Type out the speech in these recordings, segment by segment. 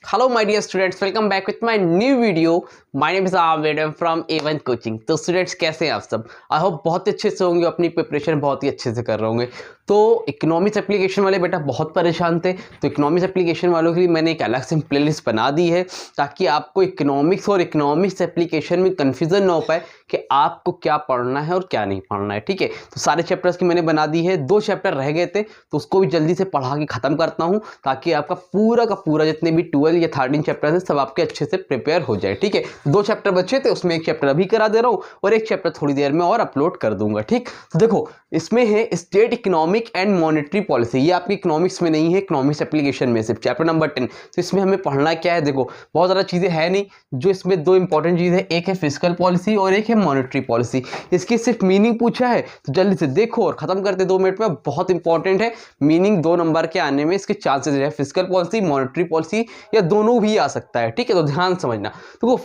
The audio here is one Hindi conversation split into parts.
Hello my dear students, welcome back with my new video. My name is Avid, I'm from A1 coaching. तो स्टूडेंट्स कैसे हैं आप सब? आई होप बहुत अच्छे से होंगे, अपनी प्रिपरेशन बहुत ही अच्छे से कर रहे होंगे। तो इकोनॉमिक्स एप्लीकेशन वाले बेटा बहुत परेशान थे, तो इकोनॉमिक्स एप्लीकेशन वालों के लिए मैंने एक अलग से प्लेलिस्ट बना दी है ताकि आपको इकोनॉमिक्स और इकोनॉमिक्स एप्लीकेशन में कन्फ्यूजन ना हो पाए कि आपको क्या पढ़ना है और क्या नहीं पढ़ना है। ठीक है, तो सारे चैप्टर्स की मैंने बना दी है। 2 चैप्टर रह गए थे तो उसको भी जल्दी से पढ़ा के ख़त्म करता हूँ ताकि आपका पूरा का पूरा जितने भी 12 या 13 चैप्टर हैं सब आपके अच्छे से प्रिपेयर हो जाए। ठीक है, 2 चैप्टर बचे थे, उसमें 1 चैप्टर अभी करा दे रहा हूँ और 1 चैप्टर थोड़ी देर में और अपलोड कर दूंगा। ठीक, तो देखो इसमें है state economic and monetary policy. ये आपकी इकोनॉमिक्स में नहीं है, इकोनॉमिक्स एप्लीकेशन में सिर्फ चैप्टर नंबर 10। तो इसमें हमें पढ़ना क्या है, देखो बहुत ज़्यादा चीज़ें है नहीं, जो इसमें 2 इंपॉर्टेंट चीज़ है, एक है फिस्कल पॉलिसी और एक है मॉनेटरी पॉलिसी। इसकी सिर्फ मीनिंग पूछा है तो जल्दी से देखो और खत्म करते 2 मिनट में। बहुत इंपॉर्टेंट है, मीनिंग 2 नंबर के आने में इसके चांसेस है, फिस्कल पॉलिसी मॉनेटरी पॉलिसी या दोनों भी आ सकता है। ठीक है, तो ध्यान समझना। देखो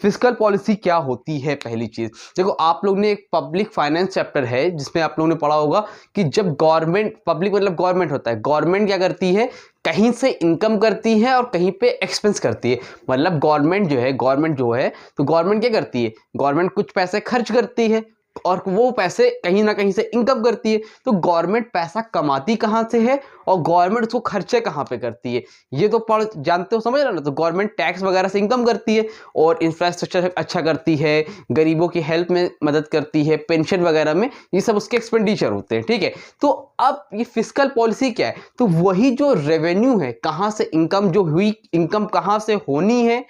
फिस्कल पॉलिसी क्या होती है, पहली चीज देखो, आप लोग ने एक पब्लिक फाइनेंस चैप्टर है जिसमें आप लोगों ने पढ़ा होगा कि जब गवर्नमेंट, पब्लिक मतलब गवर्नमेंट होता है, गवर्नमेंट क्या करती है, कहीं से इनकम करती है और कहीं पे एक्सपेंस करती है। मतलब गवर्नमेंट जो है तो गवर्नमेंट क्या करती है, गवर्नमेंट कुछ पैसे खर्च करती है और वो पैसे कहीं ना कहीं से इनकम करती है। तो गवर्नमेंट पैसा कमाती कहाँ से है और गवर्नमेंट उसको खर्चे कहाँ पे करती है, ये तो पढ़ जानते हो, समझ रहे हो ना। तो गवर्नमेंट टैक्स वगैरह से इनकम करती है और इंफ्रास्ट्रक्चर अच्छा करती है, गरीबों की हेल्प में मदद करती है, पेंशन वगैरह में, ये सब उसके एक्सपेंडिचर होते हैं। ठीक है, तो अब ये फिस्कल पॉलिसी क्या है, तो वही जो रेवेन्यू है, कहाँ से इनकम जो हुई, इनकम कहाँ से होनी है,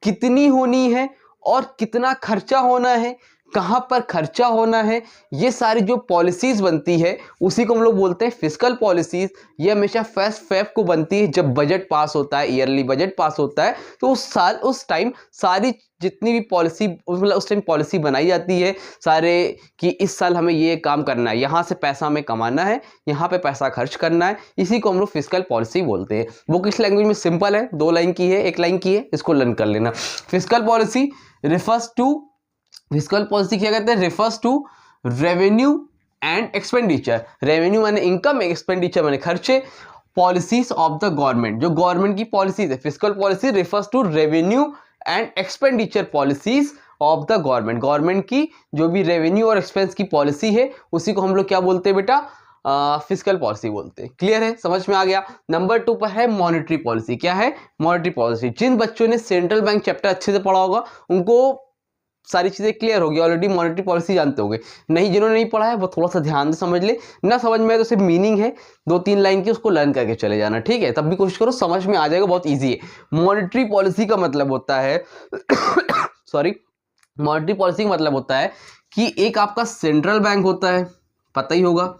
कितनी होनी है और कितना खर्चा होना है, कहां पर खर्चा होना है, ये सारी जो पॉलिसीज बनती है उसी को हम लोग बोलते हैं फिस्कल पॉलिसीज। ये हमेशा फर्स्ट फेब को बनती है जब बजट पास होता है, ईयरली बजट पास होता है। तो उस टाइम सारी जितनी भी पॉलिसी, मतलब उस टाइम पॉलिसी बनाई जाती है सारे कि इस साल हमें ये काम करना है, यहाँ से पैसा हमें कमाना है, यहाँ पे पैसा खर्च करना है, इसी को हम लोग फिस्कल पॉलिसी बोलते हैं। वो किस लैंग्वेज में, सिंपल है, 2 लाइन की है, 1 लाइन की है, इसको लर्न कर लेना। Fiscal policy refers to, fiscal policy क्या कहते हैं, refers to revenue and expenditure. Revenue माने इनकम, एक्सपेंडिचर माने खर्चे, पॉलिसीज ऑफ द गवर्नमेंट, जो गवर्नमेंट की पॉलिसीज है। Fiscal policy refers to revenue and expenditure policies of the government. Government की जो भी रेवेन्यू और एक्सपेंस की पॉलिसी है उसी को हम लोग क्या बोलते हैं बेटा, फिस्कल पॉलिसी बोलते हैं। क्लियर है, समझ में आ गया। नंबर 2 पर है मॉनेटरी पॉलिसी। क्या है मॉनेटरी पॉलिसी? जिन बच्चों ने सेंट्रल बैंक चैप्टर अच्छे से पढ़ा होगा उनको सारी चीजें क्लियर होगी, ऑलरेडी मॉनेटरी पॉलिसी जानते होंगे। नहीं, जिन्होंने नहीं पढ़ा है वो थोड़ा सा ध्यान से समझ ले, ना समझ में आए तो सिर्फ मीनिंग है 2-3 लाइन की, उसको लर्न करके चले जाना। ठीक है, तब भी कोशिश करो, समझ में आ जाएगा, बहुत ईजी है। मॉनेटरी पॉलिसी का मतलब होता है सॉरी, मॉनेटरी पॉलिसी का मतलब होता है कि एक आपका सेंट्रल बैंक होता है, पता ही होगा,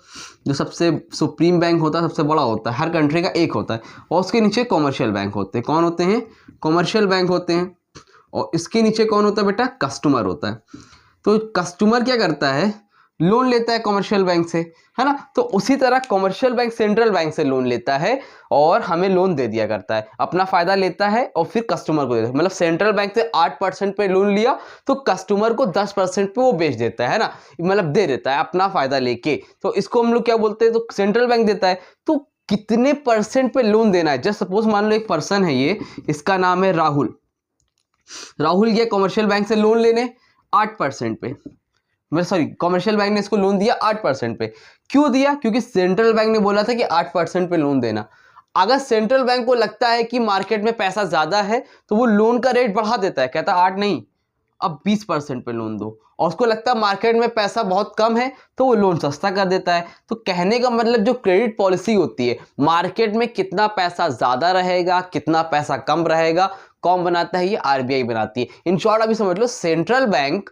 जो सबसे सुप्रीम बैंक होता है, सबसे बड़ा होता है, हर कंट्री का एक होता है, और उसके नीचे कॉमर्शियल बैंक होते हैं। कौन होते हैं? कॉमर्शियल बैंक होते हैं। और इसके नीचे कौन होता है बेटा? कस्टमर होता है। तो कस्टमर क्या करता है, लोन लेता है कमर्शियल बैंक से, है ना। तो उसी तरह कमर्शियल बैंक सेंट्रल बैंक से लोन लेता है और हमें लोन दे दिया करता है, अपना फायदा लेता है और फिर कस्टमर को देता है। मतलब सेंट्रल बैंक से 8% पे लोन लिया तो कस्टमर को 10% पे वो बेच देता है ना, मतलब दे देता है अपना फायदा लेके। तो इसको हम लोग क्या बोलते हैं, तो सेंट्रल बैंक देता है। तो कितने परसेंट पे लोन देना है, जस्ट सपोज मान लो एक पर्सन है, ये इसका नाम है राहुल। राहुल गया कमर्शियल बैंक से लोन लेने 8% पे, मैं सॉरी, कमर्शियल बैंक ने इसको लोन दिया 8% पे। क्यों दिया? क्योंकि सेंट्रल बैंक ने बोला था कि 8% पे लोन देना। अगर सेंट्रल बैंक को लगता है कि मार्केट में पैसा ज्यादा है तो वो लोन का रेट बढ़ा देता है, कहता 8 नहीं अब 20% पे लोन दो, और उसको लगता है मार्केट में पैसा बहुत कम है तो वो लोन सस्ता कर देता है। तो कहने का मतलब जो क्रेडिट पॉलिसी होती है, मार्केट में कितना पैसा ज्यादा रहेगा, कितना पैसा कम रहेगा, कौन बनाता है? ये आरबीआई बनाती है। इन शॉर्ट अभी समझ लो, सेंट्रल बैंक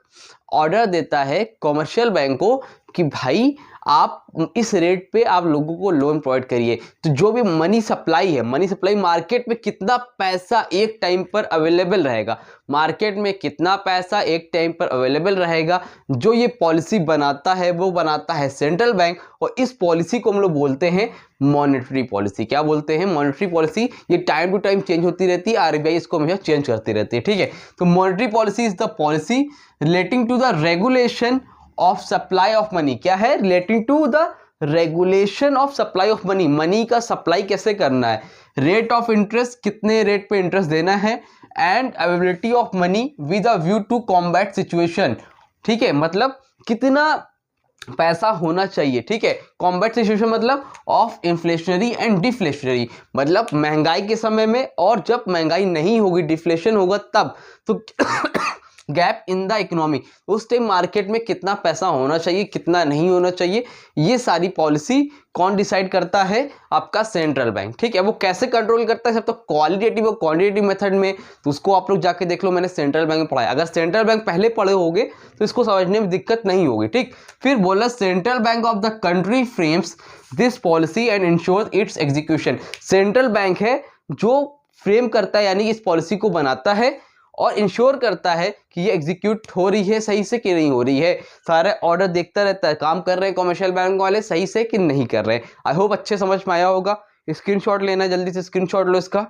ऑर्डर देता है कमर्शियल बैंक को कि भाई आप इस रेट पे आप लोगों को लोन प्रोवाइड करिए। तो जो भी मनी सप्लाई है, मनी सप्लाई मार्केट में कितना पैसा एक टाइम पर अवेलेबल रहेगा, मार्केट में कितना पैसा एक टाइम पर अवेलेबल रहेगा, जो ये पॉलिसी बनाता है वो बनाता है सेंट्रल बैंक। और इस पॉलिसी को हम लोग बोलते हैं मॉनेटरी पॉलिसी। क्या बोलते हैं? Monetary policy. ये टाइम टू टाइम चेंज होती रहती है, आरबीआई इसको हमेशा चेंज करती रहती है। ठीक है, तो monetary policy is the policy relating to the regulation of supply of money. क्या है? Relating to the regulation of supply of money, money का सप्लाई कैसे करना है, रेट ऑफ इंटरेस्ट, कितने रेट पे इंटरेस्ट देना है, and availability of money with a view to combat situation. ठीक है, मतलब कितना पैसा होना चाहिए। ठीक है, कॉम्बैट सिचुएशन मतलब ऑफ इन्फ्लेशनरी एंड डिफ्लेशनरी, मतलब महंगाई के समय में और जब महंगाई नहीं होगी, डिफ्लेशन होगा तब। तो गैप इन द इकोनॉमी, उस टाइम मार्केट में कितना पैसा होना चाहिए, कितना नहीं होना चाहिए, ये सारी पॉलिसी कौन डिसाइड करता है, आपका सेंट्रल बैंक। ठीक है, वो कैसे कंट्रोल करता है, सब तो क्वालिटेटिव और क्वांटिटेटिव मेथड में, तो उसको आप लोग जाके देख लो, मैंने सेंट्रल बैंक में पढ़ाया। अगर सेंट्रल बैंक पहले पढ़े होगे तो इसको समझने में दिक्कत नहीं होगी। ठीक, फिर बोला central bank of the country frames this policy and ensures its execution. Central bank है जो फ्रेम करता है, यानी कि इस पॉलिसी को बनाता है और इंश्योर करता है कि ये एग्जीक्यूट हो रही है सही से कि नहीं हो रही है। सारे ऑर्डर देखता रहता है, काम कर रहे हैं कमर्शियल बैंक वाले सही से कि नहीं कर रहे हैं। आई होप अच्छे समझ में आया होगा। स्क्रीनशॉट लेना है, जल्दी से स्क्रीनशॉट लो इसका।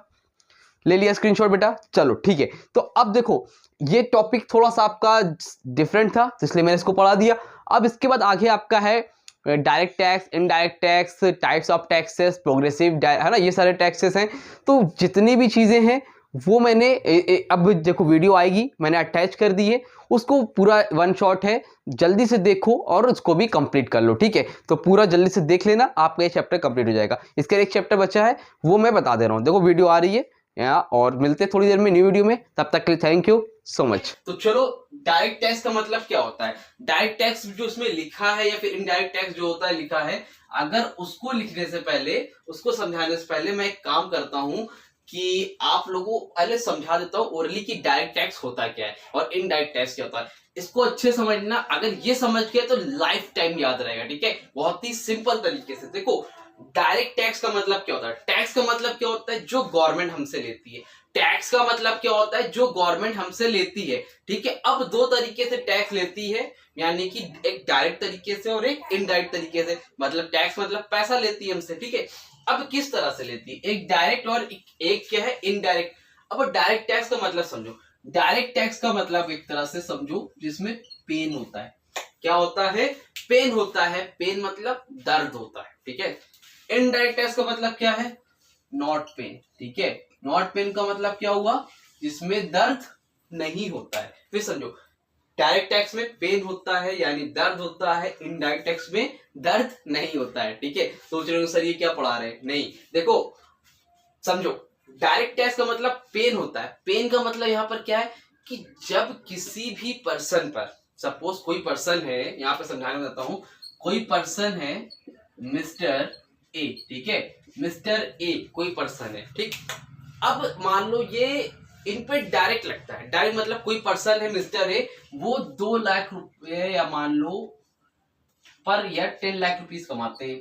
ले लिया स्क्रीनशॉट बेटा, चलो ठीक है। तो अब देखो ये टॉपिक थोड़ा सा आपका डिफरेंट था, तो इसलिए मैंने इसको पढ़ा दिया। अब इसके बाद आगे आपका है direct tax, indirect tax, types of taxes, progressive, है ना, ये सारे टैक्सेस हैं। तो जितनी भी चीज़ें हैं वो मैंने अब देखो वीडियो आएगी, मैंने अटैच कर दी है, उसको पूरा वन शॉट है, जल्दी से देखो और उसको भी कंप्लीट कर लो। ठीक है, तो पूरा जल्दी से देख लेना, आपका ये चैप्टर कंप्लीट हो जाएगा। इसका एक चैप्टर बचा है, वो मैं बता दे रहा हूँ। देखो वीडियो आ रही है यहाँ, और मिलते हैं थोड़ी देर में न्यू वीडियो में, तब तक के लिए थैंक यू सो मच। तो चलो, डायरेक्ट टैक्स का मतलब क्या होता है, डायरेक्ट टैक्स जो उसमें लिखा है या फिर इनडायरेक्ट टैक्स जो होता है लिखा है, अगर उसको लिखने से पहले, उसको समझाने से पहले मैं एक काम करता हूँ कि आप लोगों को पहले समझा देता हूँ ओरली कि डायरेक्ट टैक्स होता क्या है और इनडायरेक्ट टैक्स क्या होता है। इसको अच्छे समझना, अगर ये समझ गए तो लाइफ टाइम याद रहेगा। ठीक है, बहुत ही सिंपल तरीके से देखो, डायरेक्ट टैक्स का मतलब क्या होता है, टैक्स का मतलब क्या होता है, जो गवर्नमेंट हमसे लेती है। टैक्स का मतलब क्या होता है, जो गवर्नमेंट हमसे लेती है। ठीक है, अब दो तरीके से टैक्स लेती है, यानी कि एक डायरेक्ट तरीके से और एक इनडायरेक्ट तरीके से। मतलब टैक्स मतलब पैसा लेती है हमसे। ठीक है, अब किस तरह से लेती है, एक डायरेक्ट और एक क्या है, इनडायरेक्ट। अब डायरेक्ट टैक्स का मतलब समझो, डायरेक्ट टैक्स का मतलब एक तरह से समझो जिसमें पेन होता है। क्या होता है, पेन होता है, पेन मतलब दर्द होता है। ठीक है, इनडायरेक्ट टैक्स का मतलब क्या है, नॉट पेन। ठीक है, नॉट पेन का मतलब क्या हुआ, जिसमें दर्द नहीं होता है। फिर समझो, डायरेक्ट टैक्स में पेन होता है यानी दर्द होता है, इनडायरेक्ट टैक्स में दर्द नहीं होता है। ठीक है, सोच रहे हो सर ये क्या पढ़ा रहे हैं, नहीं, देखो समझो, डायरेक्ट टैक्स का मतलब पेन होता है। पेन का मतलब यहां पर क्या है कि जब किसी भी पर्सन पर, सपोज कोई पर्सन है, यहां पर समझाने देता हूं, कोई पर्सन है मिस्टर ए। ठीक है, मिस्टर ए कोई पर्सन है। ठीक, अब मान लो ये इन पे डायरेक्ट लगता है। डायरेक्ट मतलब कोई पर्सन है मिस्टर ए, वो 2 लाख रुपए या मान लो पर ईयर 10 लाख रुपीस कमाते हैं।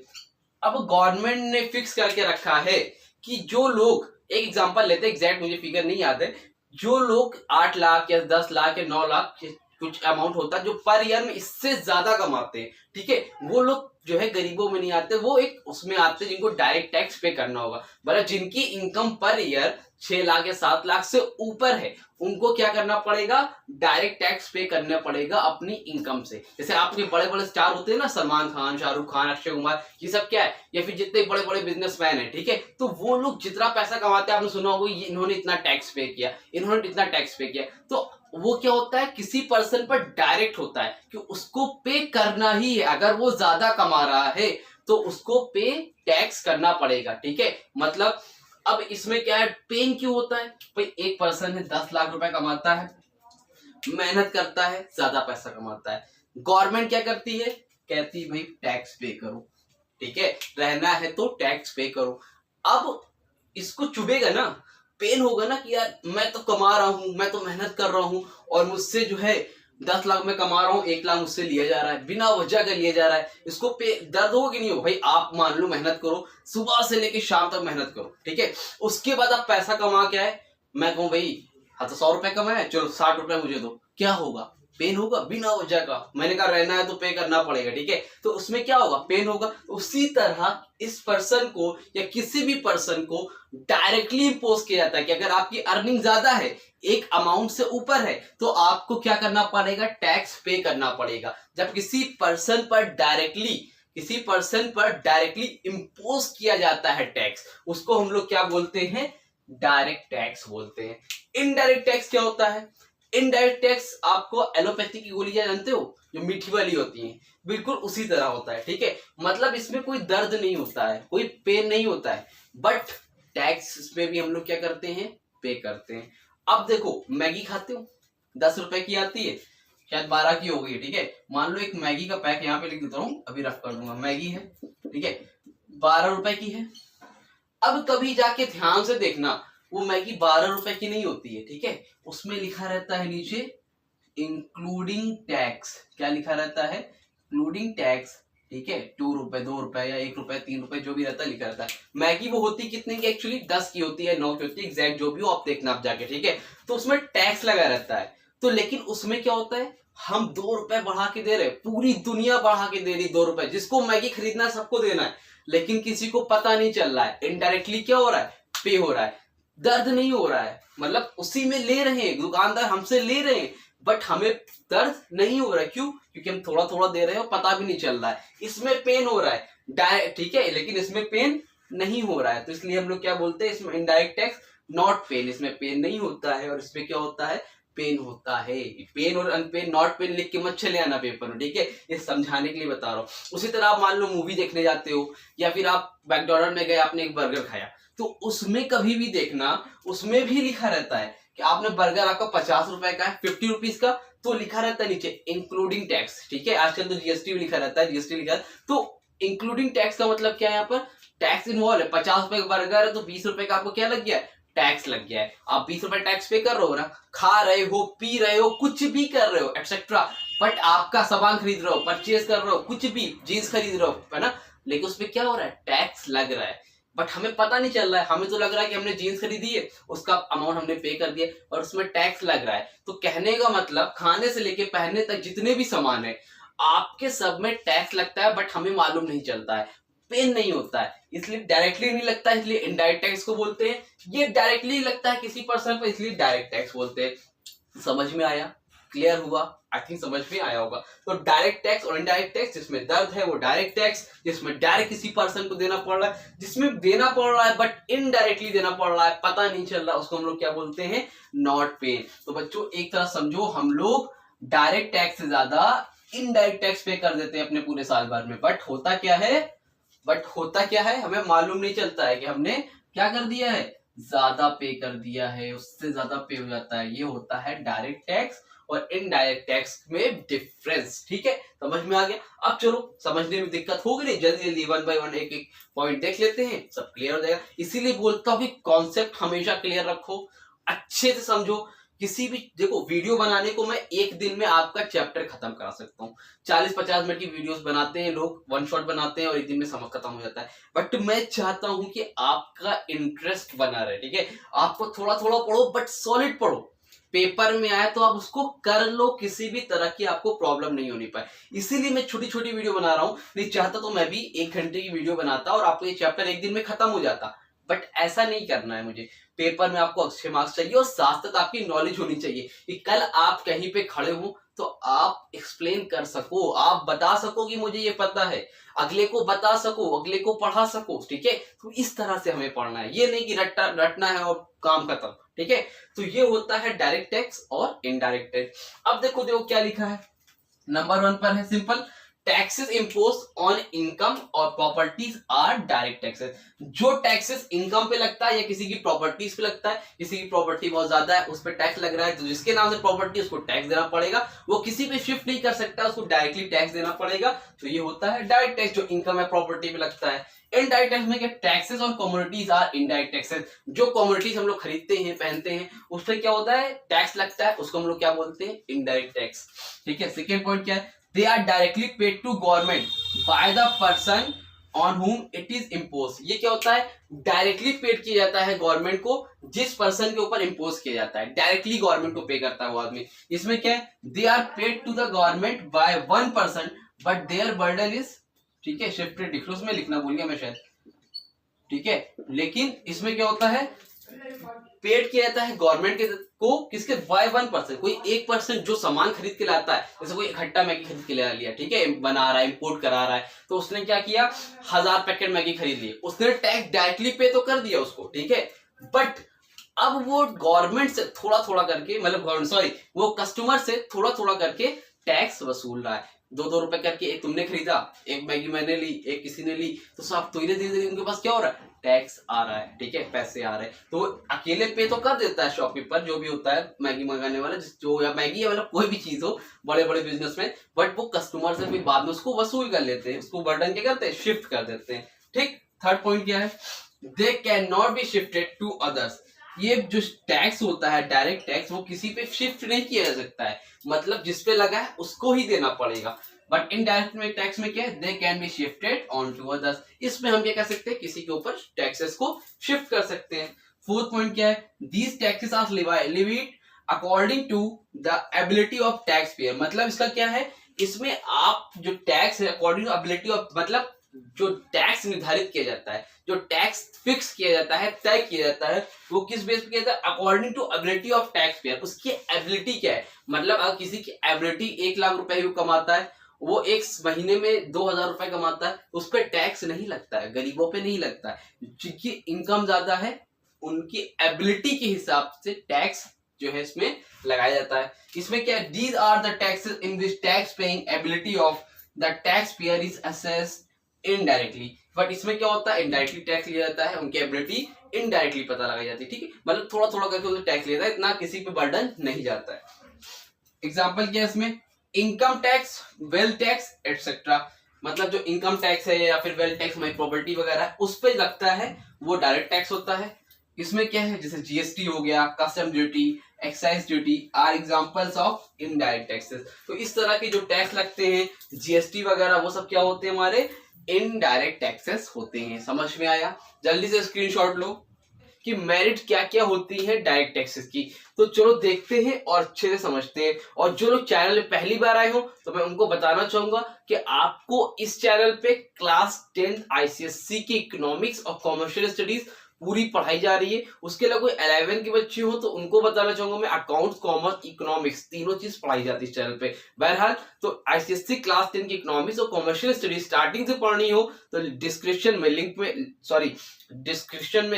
अब गवर्नमेंट ने फिक्स करके रखा है कि जो लोग, एक एग्जांपल लेते हैं, एग्जैक्ट मुझे फिगर नहीं याद है, जो लोग 8 लाख या 10 लाख या 9 लाख कुछ अमाउंट होता है जो पर ईयर में इससे ज्यादा कमाते हैं। ठीक है, वो लोग जो है गरीबों में नहीं आते, वो एक उसमें आते हैं जिनको डायरेक्ट टैक्स पे करना होगा। मतलब जिनकी इनकम पर ईयर 6 लाख या 7 लाख से ऊपर है, उनको क्या करना पड़ेगा, डायरेक्ट टैक्स पे करना पड़ेगा अपनी इनकम से। जैसे आपके बड़े बड़े स्टार होते हैं ना, सलमान खान, शाहरुख खान, अक्षय कुमार, ये सब क्या है, या फिर जितने बड़े बड़े बिजनेसमैन है। ठीक है, तो वो लोग जितना पैसा कमाते हैं, आपने सुना होगा इन्होंने इतना टैक्स पे किया, इन्होंने इतना टैक्स पे किया। तो वो क्या होता है, किसी पर्सन पर डायरेक्ट होता है कि उसको पे करना ही है। अगर वो ज्यादा कमा रहा है तो उसको पे टैक्स करना पड़ेगा। ठीक है, मतलब अब इसमें क्या है, पेन क्यों होता है, भाई एक पर्सन है 10 लाख रुपए कमाता है, मेहनत करता है, ज्यादा पैसा कमाता है, गवर्नमेंट क्या करती है, कहती है भाई टैक्स पे करो। ठीक है, रहना है तो टैक्स पे करो। अब इसको चुभेगा ना, पेन होगा ना कि यार मैं तो कमा रहा हूं, मैं तो मेहनत कर रहा हूं, और मुझसे जो है 10 लाख में कमा रहा हूं, 1 लाख मुझसे लिया जा रहा है, बिना वजह का लिया जा रहा है। इसको पे दर्द होगा कि नहीं हो, भाई आप मान लो मेहनत करो, सुबह से लेके शाम तक मेहनत करो। ठीक है, उसके बाद आप पैसा कमा के आए, मैं कहूं भाई हाँ तो 100 रुपए कमाए, चलो 60 रुपए मुझे दो, क्या होगा, पेन होगा बिना वजह का। मैंने कहा रहना है तो पे करना पड़ेगा। ठीक है, तो उसमें क्या होगा, पेन होगा। उसी तरह इस पर्सन को या किसी भी पर्सन को डायरेक्टली इंपोज किया जाता है कि अगर आपकी अर्निंग ज्यादा है, एक अमाउंट से ऊपर है, तो आपको क्या करना पड़ेगा, टैक्स पे करना पड़ेगा। जब किसी पर्सन पर डायरेक्टली किसी पर्सन पर डायरेक्टली इम्पोज किया जाता है टैक्स, उसको हम लोग क्या बोलते हैं, डायरेक्ट टैक्स बोलते हैं। इनडायरेक्ट टैक्स क्या होता है, इनडायरेक्ट टैक्स आपको एलोपैथी की गोलियां जानते हो जो मीठी वाली होती हैं, बिल्कुल उसी तरह होता है, ठीक है। मतलब इसमें कोई दर्द नहीं होता है, कोई पेन नहीं होता है, बट टैक्स इसमें भी हम लोग क्या करते हैं, पे करते हैं। अब देखो मैगी खाते हो, 10 रुपए की आती है, शायद 12 की हो गई है, ठीक है। मान लो एक मैगी का पैक यहाँ पे लिख देता हूँ, अभी रफ कर दूंगा, मैगी है, ठीक है, 12 रुपए की है। अब कभी जाके ध्यान से देखना, वो मैगी 12 रुपए की नहीं होती है, ठीक है, उसमें लिखा रहता है नीचे इंक्लूडिंग टैक्स। क्या लिखा रहता है, इंक्लूडिंग टैक्स, ठीक है। 2 रुपए, 2 रुपए या 1 रुपए, 3 रुपए, जो भी रहता है लिखा रहता है। मैगी वो होती कितने की, एक्चुअली 10 की होती है, 9 की होती है, एग्जैक्ट जो भी हो आप देखना आप जाके, ठीक है। तो उसमें टैक्स लगा रहता है, तो लेकिन उसमें क्या होता है, हम 2 रुपए बढ़ा के दे रहे, पूरी दुनिया बढ़ा के दे रही 2 रुपए, जिसको मैगी खरीदना है सबको देना है, लेकिन किसी को पता नहीं चल रहा है। इनडायरेक्टली क्या हो रहा है, पे हो रहा है, दर्द नहीं हो रहा है, मतलब उसी में ले रहे हैं, दुकानदार हमसे ले रहे हैं, बट हमें दर्द नहीं हो रहा है। क्यों, क्योंकि हम थोड़ा थोड़ा दे रहे हैं और पता भी नहीं चल रहा है। इसमें पेन हो रहा है डायरेक्ट, ठीक है, लेकिन इसमें पेन नहीं हो रहा है, तो इसलिए हम लोग क्या बोलते हैं, इसमें इनडायरेक्ट टैक्स नॉट पेन, इसमें पेन नहीं होता है, और इसमें क्या होता है, पेन होता है। पेन और अनपेन, नॉट पेन लिख के मत चले आना पेपर में, ठीक है, ये समझाने के लिए बता रहा हूँ। उसी तरह आप मान लो मूवी देखने जाते हो, या फिर आप मैकडॉनल्ड में गए, आपने एक बर्गर खाया, तो उसमें कभी भी देखना, उसमें भी लिखा रहता है कि आपने बर्गर आपका 50 रुपए का है, 50 रुपीज का, तो लिखा रहता है नीचे इंक्लूडिंग टैक्स, ठीक है। आजकल तो जीएसटी भी लिखा रहता है, जीएसटी लिखा है, तो इंक्लूडिंग टैक्स का मतलब क्या है, यहाँ पर टैक्स इन्वॉल्व है। 50 रुपए का बर्गर है तो 20 रुपए का आपको क्या लग गया है, टैक्स लग गया है। आप 20 रुपए टैक्स पे कर रहे हो ना, खा रहे हो, पी रहे हो, कुछ भी कर रहे हो एक्सेट्रा, बट आपका सामान खरीद रहे हो, परचेज कर रहे हो, कुछ भी जीन्स खरीद रहे हो, है ना, लेकिन उसपे क्या हो रहा है, टैक्स लग रहा है, बट हमें पता नहीं चल रहा है। हमें तो लग रहा है कि हमने जीन्स खरीदी है, उसका अमाउंट हमने पे कर दिया, और उसमें टैक्स लग रहा है। तो कहने का मतलब खाने से लेके पहनने तक जितने भी सामान है, आपके सब में टैक्स लगता है, बट हमें मालूम नहीं चलता है, पेन नहीं होता है, इसलिए डायरेक्टली नहीं लगता है, इसलिए इनडायरेक्ट टैक्स को बोलते हैं। ये डायरेक्टली लगता है किसी पर्सन पर, इसलिए डायरेक्ट टैक्स बोलते हैं। समझ में आया, क्लियर हुआ, आई थिंक समझ में आया होगा। तो डायरेक्ट टैक्स और इनडायरेक्ट टैक्स, जिसमें दर्द है वो डायरेक्ट टैक्स, जिसमें डायरेक्ट किसी पर्सन को देना पड़ रहा है, जिसमें देना पड़ रहा है बट इनडायरेक्टली देना पड़ रहा है, पता नहीं चल रहा, उसको हम लोग क्या बोलते हैं, नॉट पेन। तो बच्चों एक तरह समझो, हम लोग डायरेक्ट टैक्स से ज्यादा इनडायरेक्ट टैक्स पे कर देते हैं अपने पूरे साल भर में, बट होता क्या है, हमें मालूम नहीं चलता है कि हमने क्या कर दिया है, ज्यादा पे कर दिया है, उससे ज्यादा पे हो जाता है। ये होता है डायरेक्ट टैक्स और इनडायरेक्ट टैक्स में डिफरेंस, ठीक है, समझ में आ गया। अब चलो, समझने में दिक्कत होगी नहीं, जल्दी जल्दी 1 बाय 1 एक एक पॉइंट देख लेते हैं, सब क्लियर हो जाएगा। इसीलिए बोलता हूँ कि कॉन्सेप्ट हमेशा क्लियर रखो, अच्छे से समझो। किसी भी, देखो वीडियो बनाने को मैं एक दिन में आपका चैप्टर खत्म करा सकता हूँ, 40-50 मिनट की वीडियोस बनाते हैं लोग, वन शॉट बनाते हैं और एक दिन में समझ खत्म हो जाता है, बट मैं चाहता हूं कि आपका इंटरेस्ट बना रहे, ठीक है। आपको थोड़ा थोड़ा पढ़ो, बट सॉलिड पढ़ो, पेपर में आए तो आप उसको कर लो, किसी भी तरह की आपको प्रॉब्लम नहीं होनी पाए। इसीलिए मैं छोटी छोटी वीडियो बना रहा हूँ, नहीं चाहता तो मैं भी 1 घंटे की वीडियो बनाता और आपको ये चैप्टर एक दिन में खत्म हो जाता, बट ऐसा नहीं करना है मुझे। पेपर में आपको अच्छे मार्क्स चाहिए और साथ साथ आपकी नॉलेज होनी चाहिए कि कल आप कहीं पे खड़े हो तो आप एक्सप्लेन कर सको, आप बता सको कि मुझे ये पता है, अगले को बता सको, अगले को पढ़ा सको, ठीक है। तो इस तरह से हमें पढ़ना है, ये नहीं कि रटना है और काम खत्म, ठीक है। तो ये होता है डायरेक्ट टैक्स और इनडायरेक्ट टैक्स। अब देखो क्या लिखा है, नंबर 1 पर है simple, taxes impose on income और प्रॉपर्टीज आर डायरेक्ट टैक्सेस। जो टैक्सेस इनकम पे लगता है या किसी की प्रॉपर्टीज पे लगता है, किसी की प्रॉपर्टी बहुत ज्यादा है उस पर टैक्स लग रहा है, तो जिसके नाम से प्रॉपर्टी उसको टैक्स देना पड़ेगा, वो किसी पे शिफ्ट नहीं कर सकता, उसको डायरेक्टली टैक्स देना पड़ेगा। तो ये होता है डायरेक्ट टैक्स, जो इनकम है प्रॉपर्टी पे लगता है। इनडायरेक्ट टैक्स में क्या, taxes on commodities are indirect taxes. जो कमोडिटीज हम लोग खरीदते हैं, पहनते हैं, उस पर क्या होता है, टैक्स लगता है, उसको हम लोग क्या बोलते हैं, इनडायरेक्ट टैक्स, ठीक है। सेकेंड पॉइंट क्या है, they are directly paid to government by the person on whom it is imposed। ये क्या होता है, डायरेक्टली पेड किया जाता है गवर्नमेंट को, जिस पर्सन के ऊपर इम्पोज किया जाता है, डायरेक्टली गवर्नमेंट को पे करता है वो आदमी। इसमें क्या है, they are paid to the government by one person but their burden is, ठीक है, शिफ्टेड, उसमें लिखना भूल गया मैं शायद, ठीक है। लेकिन इसमें क्या होता है, पेड किया जाता है गवर्नमेंट के को किसके बाय 1%। कोई 1% जो सामान खरीद के लाता है, जैसे कोई इकट्ठा मैगी खरीद के ला लिया, ठीक है, बना रहा है, इंपोर्ट करा रहा है, तो उसने क्या किया, 1000 पैकेट मैगी खरीद लिए, उसने टैक्स डायरेक्टली पे तो कर दिया उसको, ठीक है, बट अब वो गवर्नमेंट से थोड़ा थोड़ा करके, मतलब सॉरी, वो कस्टमर से थोड़ा थोड़ा करके टैक्स वसूल रहा है। 2-2 रुपए करके, एक तुमने खरीदा, एक मैगी मैंने ली, एक किसी ने ली, तो सब धीरे धीरे उनके पास क्या हो रहा है, टैक्स आ रहा है, ठीक है, पैसे आ रहे हैं। तो अकेले पे तो कर देता है शॉपकीपर, जो भी होता है मैगी मंगाने वाला, जो या मैगी या मतलब कोई भी चीज हो, बड़े बड़े बिजनेस में, बट वो कस्टमर से भी बाद में उसको वसूल कर लेते हैं, उसको बर्डन क्या करते हैं, शिफ्ट कर देते हैं। ठीक, थर्ड पॉइंट क्या है, they can not be shifted to others. ये जो टैक्स होता है, डायरेक्ट टैक्स, वो किसी पे शिफ्ट नहीं किया जा सकता है, मतलब जिस पे लगा है उसको ही देना पड़ेगा। बट इनडायरेक्ट में टैक्स में क्या है, they can be shifted on to others. इसमें हम क्या कर सकते हैं, किसी के ऊपर टैक्सेस को शिफ्ट कर सकते हैं। फोर्थ पॉइंट क्या है, these taxes are levied according to the ability of tax payer. मतलब इसका क्या है, इसमें आप जो टैक्स है अकॉर्डिंग टू एबिलिटी ऑफ, मतलब जो टैक्स निर्धारित किया जाता है, जो टैक्स फिक्स किया जाता है, तय किया जाता है, वो किस बेस पे किया जाता है, according to ability of tax payer. उसकी एबिलिटी क्या है, मतलब अगर किसी की एबिलिटी 1 लाख रुपए ही कमाता है, वो एक महीने में 2000 रुपए कमाता है, उस पर टैक्स नहीं लगता है, गरीबों पे नहीं लगता है। जिनकी इनकम ज्यादा है उनकी एबिलिटी के हिसाब से टैक्स जो है इसमें लगाया जाता है। इसमें क्या है, these are the taxes in which tax paying ability of the tax payer is assessed indirectly. But इसमें क्या होता है, इनडायरेक्टली टैक्स लिया जाता है, उनकी एबिलिटी इनडायरेक्टली पता लगाई जाती है, ठीक है, मतलब थोड़ा थोड़ा करके उसे टैक्स लिया जाता है, इतना किसी पे बर्डन नहीं जाता है। एग्जाम्पल क्या है इसमें, income tax, wealth tax etcetera. मतलब जो इनकम टैक्स है या फिर वेल्थ टैक्स, हमारी प्रॉपर्टी वगैरह उस पर लगता है, वो डायरेक्ट टैक्स होता है। इसमें क्या है, जैसे जीएसटी हो गया, custom duty, excise duty are examples of indirect taxes. तो इस तरह के जो टैक्स लगते हैं, जीएसटी वगैरह, वो सब क्या होते हैं, हमारे इनडायरेक्ट टैक्सेस होते हैं। समझ में आया? जल्दी से स्क्रीनशॉट लो कि मेरिट क्या क्या होती है डायरेक्ट टैक्सेस की। तो चलो देखते हैं और अच्छे से समझते हैं। और जो लोग चैनल में पहली बार आए हो तो मैं उनको बताना चाहूंगा कि आपको इस चैनल पे क्लास 10th आईसीएससी की इकोनॉमिक्स और कॉमर्शियल स्टडीज पूरी पढ़ाई जा रही है। उसके अलावा कोई 11 के बच्चे हो तो उनको बताना चाहूंगा मैं, अकाउंट्स, कॉमर्स, इकोनॉमिक्स तीनों चीज पढ़ाई जाती है इस चैनल पे। बहरहाल तो आईसीएससी क्लास 10 की इकोनॉमिक्स और कॉमर्शियल स्टडीज स्टार्टिंग से पढ़नी हो तो डिस्क्रिप्शन में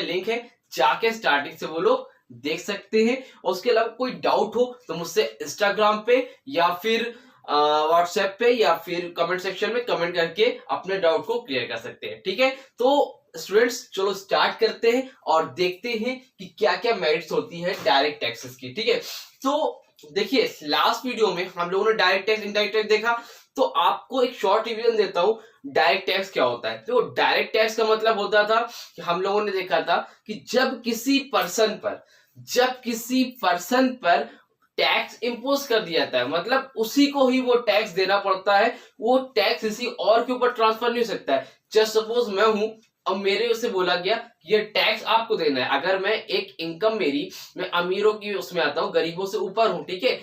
लिंक है, जाके स्टार्टिंग से वो लोग देख सकते हैं। और उसके अलावा कोई डाउट हो तो मुझसे इंस्टाग्राम पे या फिर व्हाट्सएप पे या फिर कमेंट सेक्शन में कमेंट करके अपने डाउट को क्लियर कर सकते हैं, ठीक है। तो स्टूडेंट्स चलो स्टार्ट करते हैं और देखते हैं कि क्या क्या मेरिट्स होती है डायरेक्ट टैक्सेस की, ठीक है। तो देखिए लास्ट वीडियो में हम लोगों ने डायरेक्ट टैक्स, इनडायरेक्ट टैक्स देखा, तो आपको एक शॉर्ट रिवीजन देता हूं डायरेक्ट टैक्स क्या होता है। तो डायरेक्ट टैक्स का मतलब होता था कि हम लोगों ने देखा था कि जब किसी पर्सन पर टैक्स इंपोज कर दिया जाता है, मतलब उसी को ही वो टैक्स देना पड़ता है, वो टैक्स किसी और के ऊपर ट्रांसफर नहीं हो सकता है। जस्ट सपोज मैं हूं और मेरे से बोला गया ये टैक्स आपको देना है। अगर मैं एक इनकम मैं अमीरों की उसमें आता हूँ, गरीबों से ऊपर हूँ, ठीक है,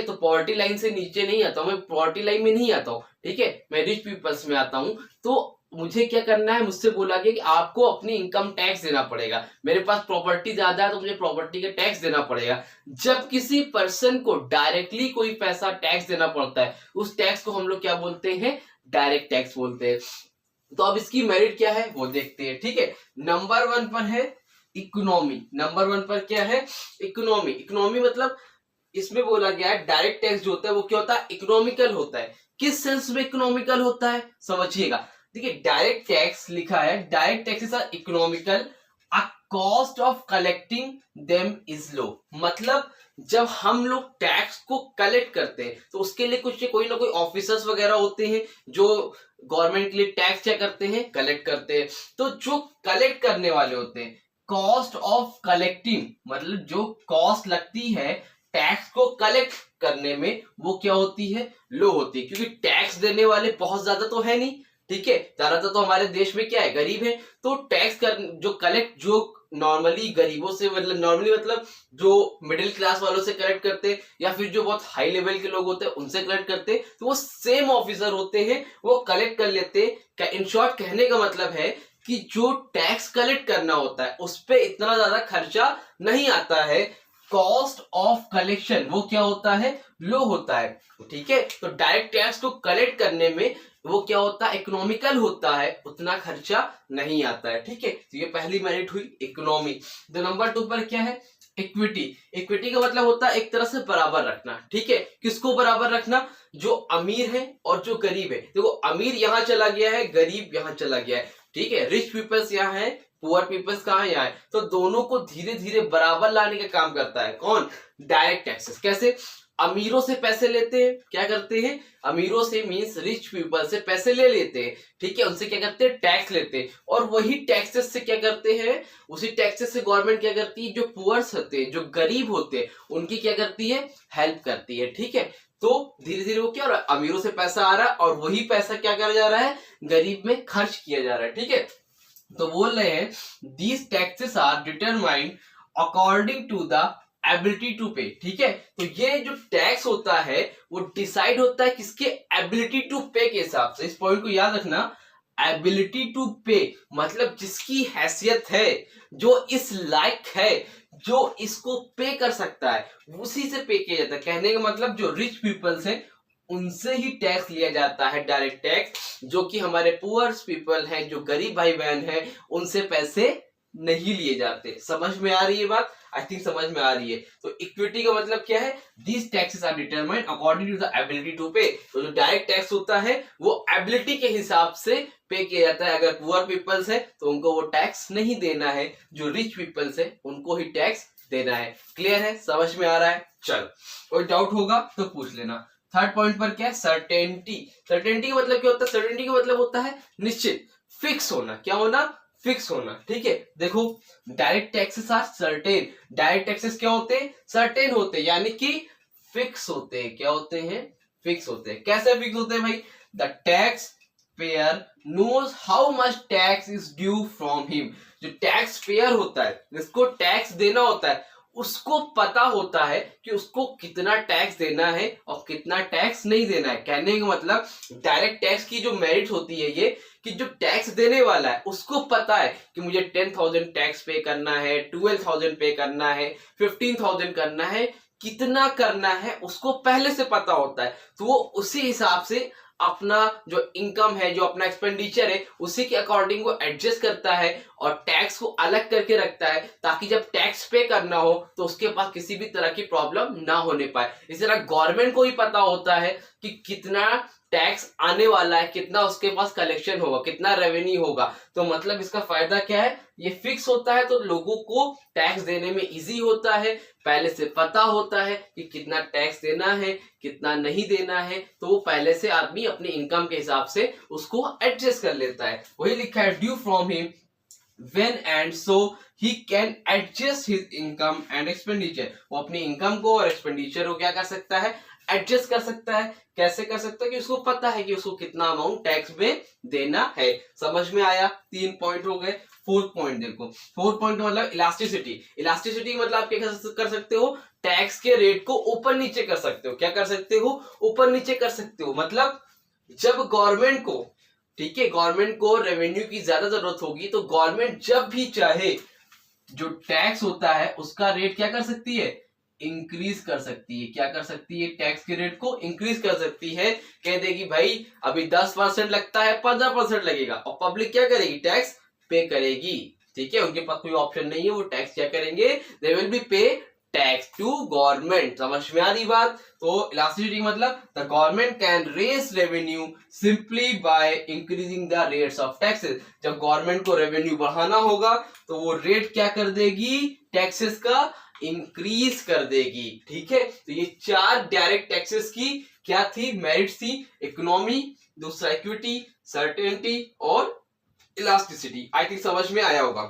तो पॉवर्टी लाइन से नीचे नहीं आता हूँ, मैं पॉवर्टी लाइन में नहीं आता हूँ, ठीक है, मैं रिच पीपल्स में आता हूँ। तो मुझे क्या करना है, मुझसे बोला गया कि आपको अपनी इनकम टैक्स देना पड़ेगा। मेरे पास प्रॉपर्टी ज्यादा है तो मुझे प्रॉपर्टी का टैक्स देना पड़ेगा। जब किसी पर्सन को डायरेक्टली कोई पैसा टैक्स देना पड़ता है, उस टैक्स को हम लोग क्या बोलते हैं, डायरेक्ट टैक्स बोलते हैं। तो अब इसकी मेरिट क्या है वो देखते हैं, ठीक है। नंबर 1 पर है इकोनॉमी। नंबर 1 पर क्या है, इकोनॉमी। इकोनॉमी मतलब इसमें बोला गया है डायरेक्ट टैक्स जो होता है वो क्या होता है, इकोनॉमिकल होता है। किस सेंस में इकोनॉमिकल होता है समझिएगा। देखिए डायरेक्ट टैक्स लिखा है, direct taxes are economical, a cost of collecting them is low. मतलब जब हम लोग टैक्स को कलेक्ट करते हैं तो उसके लिए कोई ना कोई ऑफिसर्स वगैरह होते हैं जो गवर्नमेंट के लिए टैक्स क्या करते हैं, कलेक्ट करते हैं। तो जो कलेक्ट करने वाले होते हैं, कॉस्ट ऑफ कलेक्टिंग मतलब जो कॉस्ट लगती है टैक्स को कलेक्ट करने में, वो क्या होती है, लो होती है। क्योंकि टैक्स देने वाले बहुत ज्यादा तो है नहीं, ठीक है, ज्यादातर तो हमारे देश में क्या है, गरीब है। तो टैक्स जो नॉर्मली गरीबों से मतलब जो मिडिल क्लास वालों से कलेक्ट करते हैं या फिर जो बहुत हाई लेवल के लोग होते हैं उनसे कलेक्ट करते हैं, तो वो सेम ऑफिसर होते हैं, वो कलेक्ट कर लेते हैं। इन शॉर्ट कहने का मतलब है कि जो टैक्स कलेक्ट करना होता है उस पे इतना ज्यादा खर्चा नहीं आता है, कॉस्ट ऑफ कलेक्शन वो क्या होता है, लो होता है। ठीक है, तो डायरेक्ट टैक्स को कलेक्ट करने में वो क्या होता है, इकोनॉमिकल होता है, उतना खर्चा नहीं आता है। ठीक है, तो ये पहली मेरिट हुई इकोनॉमी। तो नंबर 2 पर क्या है, इक्विटी। इक्विटी का मतलब होता है एक तरह से बराबर रखना। ठीक है, किसको बराबर रखना, जो अमीर है और जो गरीब है। देखो अमीर यहां चला गया है, गरीब यहां चला गया है। ठीक है, रिच पीपल्स यहाँ है, पुअर पीपल्स कहाँ यहाँ है, तो दोनों को धीरे धीरे बराबर लाने का काम करता है कौन, डायरेक्ट टैक्सेस। कैसे, अमीरों से पैसे लेते हैं, क्या करते हैं, अमीरों से मींस रिच पीपल से पैसे ले लेते हैं। ठीक है, उनसे क्या करते हैं, टैक्स लेते हैं, और वही टैक्सेस से क्या करते हैं, उसी टैक्सेस से गवर्नमेंट क्या करती है, जो पुअर्स होते हैं, जो गरीब होते हैं, उनकी क्या करती है, हेल्प करती है। ठीक है, तो धीरे धीरे वो क्या हो रहा है, अमीरों से पैसा आ रहा है और वही पैसा क्या करा जा रहा है, गरीब में खर्च किया जा रहा है। ठीक है, तो बोल रहे हैं these taxes are determined according to the ability to pay. ठीक है, तो ये जो टैक्स होता है वो डिसाइड होता है किसके, एबिलिटी टू पे के हिसाब से। इस पॉइंट को याद रखना, एबिलिटी टू पे मतलब जिसकी हैसियत है, जो इस लायक है, जो इसको पे कर सकता है, उसी से पे किया जाता है। कहने का मतलब जो रिच पीपल्स हैं उनसे ही टैक्स लिया जाता है, डायरेक्ट टैक्स। जो कि हमारे पुअर पीपल हैं, जो गरीब भाई बहन हैं, उनसे पैसे नहीं लिए जाते। समझ में आ रही है बात, आई थिंक समझ में आ रही है। तो इक्विटी का मतलब क्या है, these taxes are determined according to the ability to pay. तो जो डायरेक्ट टैक्स होता है वो एबिलिटी के हिसाब से पे किया जाता है। अगर पुअर पीपल्स है तो उनको वो टैक्स नहीं देना है, जो रिच पीपल्स है उनको ही टैक्स देना है। क्लियर है, समझ में आ रहा है। चलो, कोई डाउट होगा तो पूछ लेना। थर्ड पॉइंट पर क्या है, सर्टेनिटी। सर्टेनिटी का मतलब क्या होता है, सर्टेनिटी का मतलब होता है निश्चित, फिक्स होना। क्या होना, फिक्स होना। ठीक है, देखो direct taxes are certain. Direct taxes क्या होते हैं, सर्टेन होते हैं, यानी कि फिक्स होते हैं। क्या होते हैं, फिक्स होते हैं। कैसे फिक्स होते हैं भाई, the tax payer knows how much tax is due from him. जो टैक्स पेयर होता है, जिसको टैक्स देना होता है, उसको पता होता है कि उसको कितना टैक्स देना है और कितना टैक्स नहीं देना है। कहने का मतलब डायरेक्ट टैक्स की जो मेरिट होती है ये, कि जो टैक्स देने वाला है उसको पता है कि मुझे 10,000 टैक्स पे करना है, 12,000 पे करना है, 15,000 करना है, कितना करना है उसको पहले से पता होता है। तो वो उसी हिसाब से अपना जो इनकम है, जो अपना एक्सपेंडिचर है, उसी के अकॉर्डिंग वो एडजस्ट करता है और टैक्स को अलग करके रखता है, ताकि जब टैक्स पे करना हो तो उसके पास किसी भी तरह की प्रॉब्लम ना होने पाए। इस तरह गवर्नमेंट को ही पता होता है कि कितना टैक्स आने वाला है, कितना उसके पास कलेक्शन होगा, कितना रेवेन्यू होगा। तो मतलब इसका फायदा क्या है, ये फिक्स होता है तो लोगों को टैक्स देने में इजी होता है, पहले से पता होता है कि कितना टैक्स देना है, कितना नहीं देना है, तो वो पहले से आदमी अपने इनकम के हिसाब से उसको एडजस्ट कर लेता है। वही लिखा है due from him when and so he can adjust his income and expenditure। वो अपनी इनकम को और एक्सपेंडिचर को क्या कर सकता है, एडजस्ट कर सकता है। कैसे कर सकता है, कि उसको पता है कि उसको कितना अमाउंट टैक्स में देना है। समझ में आया, 3 पॉइंट हो गए। फोर्थ पॉइंट देखो, फोर्थ पॉइंट मतलब इलास्टिसिटी। इलास्टिसिटी मतलब आप क्या कर सकते हो, टैक्स के रेट को ऊपर नीचे कर सकते हो। क्या कर सकते हो, ऊपर नीचे कर सकते हो। मतलब जब गवर्नमेंट को, ठीक है, गवर्नमेंट को रेवेन्यू की ज्यादा जरूरत होगी तो गवर्नमेंट जब भी चाहे जो टैक्स होता है उसका रेट क्या कर सकती है, इंक्रीज कर सकती है। क्या कर सकती है, टैक्स के रेट को इंक्रीज कर सकती है। कह देगी भाई अभी 10% लगता है, 15% लगेगा, और पब्लिक क्या करेगी, टैक्स पे करेगी। ठीक है, उनके पास कोई ऑप्शन नहीं है, वो टैक्स क्या करेंगे, they will be pay tax to government. समझ में आ रही बात। तो इलास्टिसिटी मतलब the government can raise revenue simply by increasing the rates of taxes. जब गवर्नमेंट को रेवेन्यू बढ़ाना होगा तो वो रेट क्या कर देगी, टैक्सेस का इंक्रीज कर देगी। ठीक है, तो ये 4 डायरेक्ट टैक्सेस की क्या थी, मेरिट्स थी। इकोनॉमी, दूसरा इक्विटी, सर्टेनिटी और इलास्टिसिटी। आई थिंक समझ में आया होगा।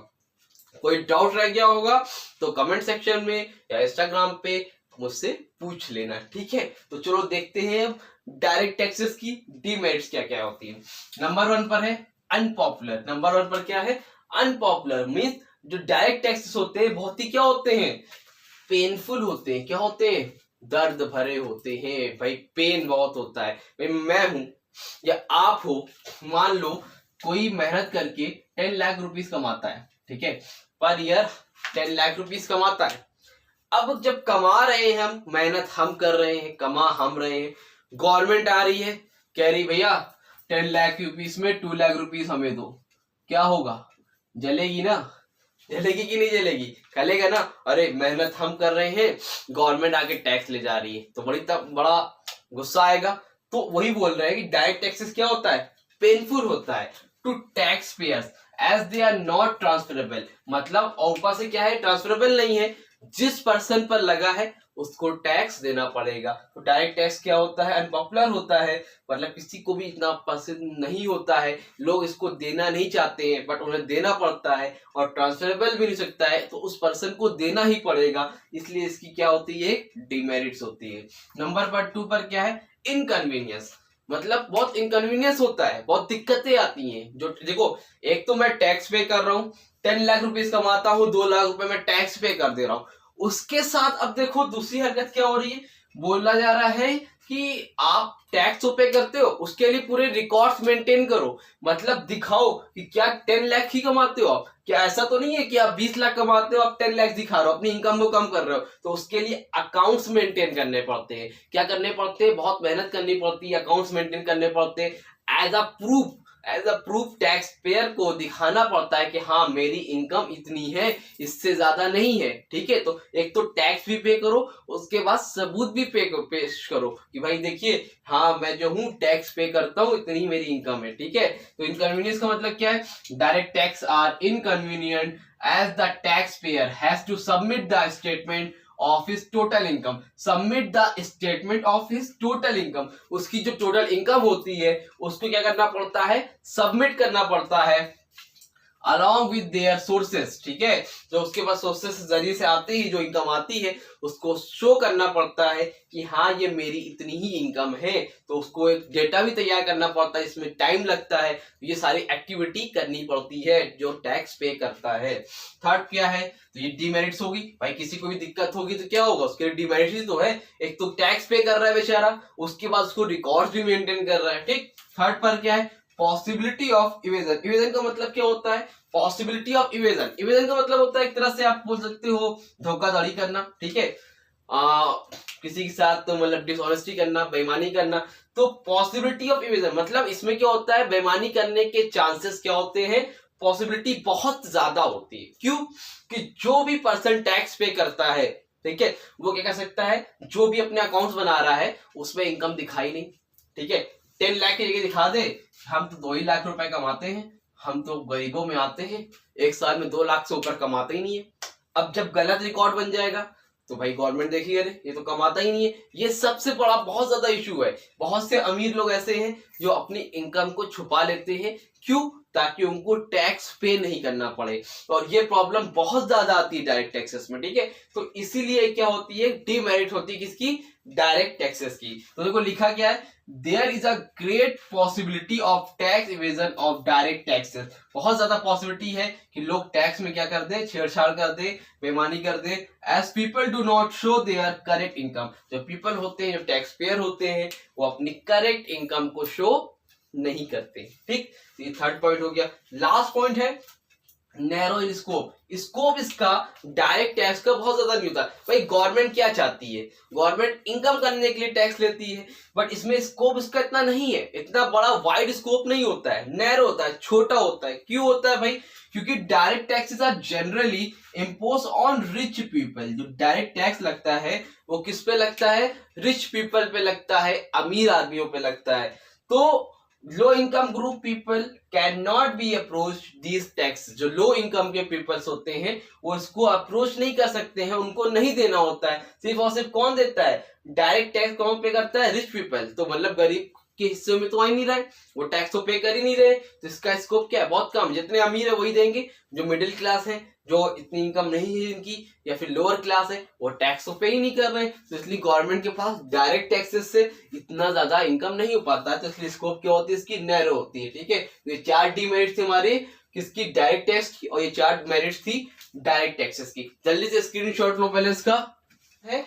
कोई डाउट रह गया होगा तो कमेंट सेक्शन में या इंस्टाग्राम पे मुझसे पूछ लेना। ठीक है, तो चलो देखते हैं डायरेक्ट टैक्सेस की डीमेरिट्स क्या क्या होती है। नंबर 1 पर है अनपॉपुलर। नंबर 1 पर क्या है, अनपॉपुलर मींस जो डायरेक्ट टैक्सेस होते हैं बहुत ही क्या होते हैं, पेनफुल होते हैं। क्या होते हैं, दर्द भरे होते हैं। भाई पेन बहुत होता है। भाई मैं हूं या आप हो, मान लो कोई मेहनत करके 10 लाख रुपीस कमाता है, ठीक है, पर ईयर 10 लाख रुपीस कमाता है। अब जब कमा रहे हैं हम, मेहनत हम कर रहे हैं, कमा हम रहे हैं, गवर्नमेंट आ रही है, कह रही भैया 10 लाख रुपीस में 2 लाख रुपीस हमें दो, क्या होगा? जलेगी ना, जलेगी कि नहीं जलेगी? कलेगा ना, अरे मेहनत हम कर रहे हैं, गवर्नमेंट आके टैक्स ले जा रही है, तो बड़ा गुस्सा आएगा। तो वही बोल रहे हैं कि डायरेक्ट टैक्सेस क्या होता है? पेनफुल होता है to tax payers as they are not transferable, मतलब ऊपर से क्या है, ट्रांसफरेबल नहीं है, जिस पर्सन पर लगा है उसको टैक्स देना पड़ेगा। तो डायरेक्ट टैक्स क्या होता है? अनपॉपुलर होता है, मतलब किसी को भी इतना पसंद नहीं होता है, लोग इसको देना नहीं चाहते हैं, बट उन्हें देना पड़ता है, और ट्रांसफरेबल भी नहीं सकता है, तो उस पर्सन को देना ही पड़ेगा, इसलिए इसकी क्या होती है? डिमेरिट्स होती है। नंबर 2 पर क्या है? इनकन्वीनियंस, मतलब बहुत इनकन्वीनियंस होता है, बहुत दिक्कतें आती हैं। जो देखो, एक तो मैं टैक्स पे कर रहा हूँ, 10 लाख रुपीस कमाता हूँ, 2 लाख रुपए मैं टैक्स पे कर दे रहा हूँ। उसके साथ अब देखो दूसरी हरकत क्या हो रही है, बोला जा रहा है कि आप टैक्स तो पे करते हो, उसके लिए पूरे रिकॉर्ड्स मेंटेन करो, मतलब दिखाओ कि क्या 10 लाख ही कमाते हो आप, क्या ऐसा तो नहीं है कि आप 20 लाख कमाते हो, आप 10 लाख दिखा रहे हो, अपनी इनकम को कम कर रहे हो। तो उसके लिए अकाउंट्स मेंटेन करने पड़ते हैं। क्या करने पड़ते हैं? बहुत मेहनत करनी पड़ती है, अकाउंट्स मेंटेन करने पड़ते हैं। As a proof tax payer को दिखाना पड़ता है कि हाँ मेरी इनकम इतनी है, इससे ज्यादा नहीं है, ठीक है। तो एक तो टैक्स भी पे करो, उसके बाद सबूत भी पेश करो कि भाई देखिए, हाँ मैं जो हूँ टैक्स पे करता हूँ, इतनी ही मेरी इनकम है, ठीक है। तो इनकन्वीनियंस का मतलब क्या है? Direct tax are inconvenient as the tax payer has to submit the statement of his total income. Submit the statement of his total income, उसकी जो टोटल इनकम होती है उसको क्या करना पड़ता है? सबमिट करना पड़ता है अलॉन्ग विद देयर सोर्सेस, ठीक है। जो उसके पास सोर्सेस जरिए से आते ही जो इनकम आती है उसको शो करना पड़ता है कि हाँ ये मेरी इतनी ही इनकम है। तो उसको एक डेटा भी तैयार करना पड़ता है, इसमें टाइम लगता है, ये सारी एक्टिविटी करनी पड़ती है जो टैक्स पे करता है। थर्ड क्या है? तो ये डिमेरिट्स होगी, भाई किसी को भी दिक्कत होगी तो क्या होगा? उसके लिए डिमेरिट्स ही तो है। एक तो टैक्स पे कर रहा है बेचारा, उसके बाद उसको रिकॉर्ड भी मेंटेन कर रहा है, ठीक। थर्ड पर क्या है? Possibility of evasion. इवेजन का मतलब क्या होता है? Possibility of evasion. इवेजन का मतलब होता है एक तरह से आप बोल सकते हो धोखाधड़ी करना, ठीक है, किसी के साथ तो मतलब डिसऑनेस्टी करना, बेईमानी करना। तो पॉसिबिलिटी ऑफ इवेजन मतलब इसमें क्या होता है? बेईमानी करने के चांसेस क्या होते हैं? पॉसिबिलिटी बहुत ज्यादा होती है। क्यों? कि जो भी पर्सन टैक्स पे करता है, ठीक है, वो क्या कर सकता है? जो भी अपने अकाउंट्स बना रहा है उसमें इनकम दिखाई नहीं, ठीक है, 10 लाख की जगह दिखा दे हम तो 2 ही लाख रुपए कमाते हैं, हम तो गरीबों में आते हैं, एक साल में 2 लाख से ऊपर कमाते ही नहीं है। अब जब गलत रिकॉर्ड बन जाएगा तो भाई गवर्नमेंट देखिए, अरे ये तो कमाता ही नहीं है। ये सबसे बड़ा बहुत ज्यादा इशू है। बहुत से अमीर लोग ऐसे हैं जो अपनी इनकम को छुपा लेते हैं, क्यों? ताकि उनको टैक्स पे नहीं करना पड़े, और ये प्रॉब्लम बहुत ज्यादा आती है डायरेक्ट टैक्सेस में, ठीक है। तो इसीलिए क्या होती है? डीमेरिट होती है किसकी? डायरेक्ट टैक्सेस की। तो देखो लिखा क्या है, there is a great possibility of tax evasion of direct taxes. बहुत ज्यादा पॉसिबिलिटी है कि लोग टैक्स में क्या कर दे? छेड़छाड़ कर दे, बेईमानी कर दे। As people do not show their correct income, जो पीपल होते हैं, जो टैक्स पेयर होते हैं, वो अपनी करेक्ट इनकम को शो नहीं करते, ठीक। ये थर्ड पॉइंट हो गया। लास्ट पॉइंट है नैरो इन स्कोप। स्कोप इसका डायरेक्ट टैक्स का बहुत ज्यादा नहीं होता। भाई गवर्नमेंट क्या चाहती है? गवर्नमेंट इनकम करने के लिए टैक्स लेती है, बट इसमें स्कोप इसका इतना नहीं है, इतना बड़ा वाइड स्कोप नहीं होता है, नैरो होता है, छोटा होता है। क्यों होता है भाई? क्योंकि direct taxes are generally impose on rich people. जो डायरेक्ट टैक्स लगता है वो किस पे लगता है? रिच पीपल पे लगता है, अमीर आदमियों पे लगता है। तो low income group people can not B approach these tax. जो लो इनकम के पीपल्स होते हैं वो इसको अप्रोच नहीं कर सकते हैं, उनको नहीं देना होता है। सिर्फ और सिर्फ कौन देता है? डायरेक्ट टैक्स कौन पे करता है? Rich people. तो मतलब गरीब के हिस्से में तो आ ही नहीं रहा है, वो टैक्स तो पे कर ही नहीं रहे, तो इसका स्कोप क्या है? बहुत कम। जितने अमीर है वही देंगे, जो मिडिल क्लास है, जो इतनी इनकम नहीं है इनकी, या फिर लोअर क्लास है, वो टैक्स तो पे ही नहीं कर रहे हैं। तो इसलिए गवर्नमेंट के पास डायरेक्ट टैक्सेस से इतना ज्यादा इनकम नहीं हो पाता है, तो इसलिए स्कोप क्या होती है? इसकी नैरो होती है, ठीक है। तो ये 4 डीमेरिट्स थी हमारे किसकी? डायरेक्ट टैक्स की, और ये 4 मेरिट्स थी डायरेक्ट टैक्सेस की। जल्दी से स्क्रीनशॉट लो पहले इसका। है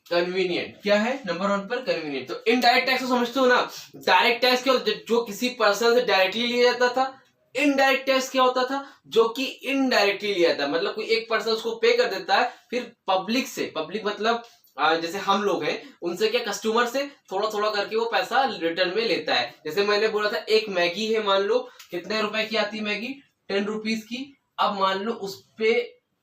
कन्वीनियंट। क्या है? नंबर 1 पर कन्वीनियंट। तो इनडायरेक्ट टैक्स को समझते हो ना? डायरेक्ट टैक्स क्या? जो किसी पर्सन से डायरेक्टली लिया जाता था, इनडायरेक्ट टैक्स क्या होता था, जो कि इनडायरेक्टली लिया था, मतलब कोई एक पर्सन उसको पे कर देता है, फिर पब्लिक से, पब्लिक मतलब जैसे हम लोग हैं उनसे, क्या कस्टमर से थोड़ा थोड़ा करके वो पैसा रिटर्न में लेता है। जैसे मैंने बोला था एक मैगी है, मान लो कितने रुपए की आती है मैगी, 10 रुपीज की। अब मान लो उस पे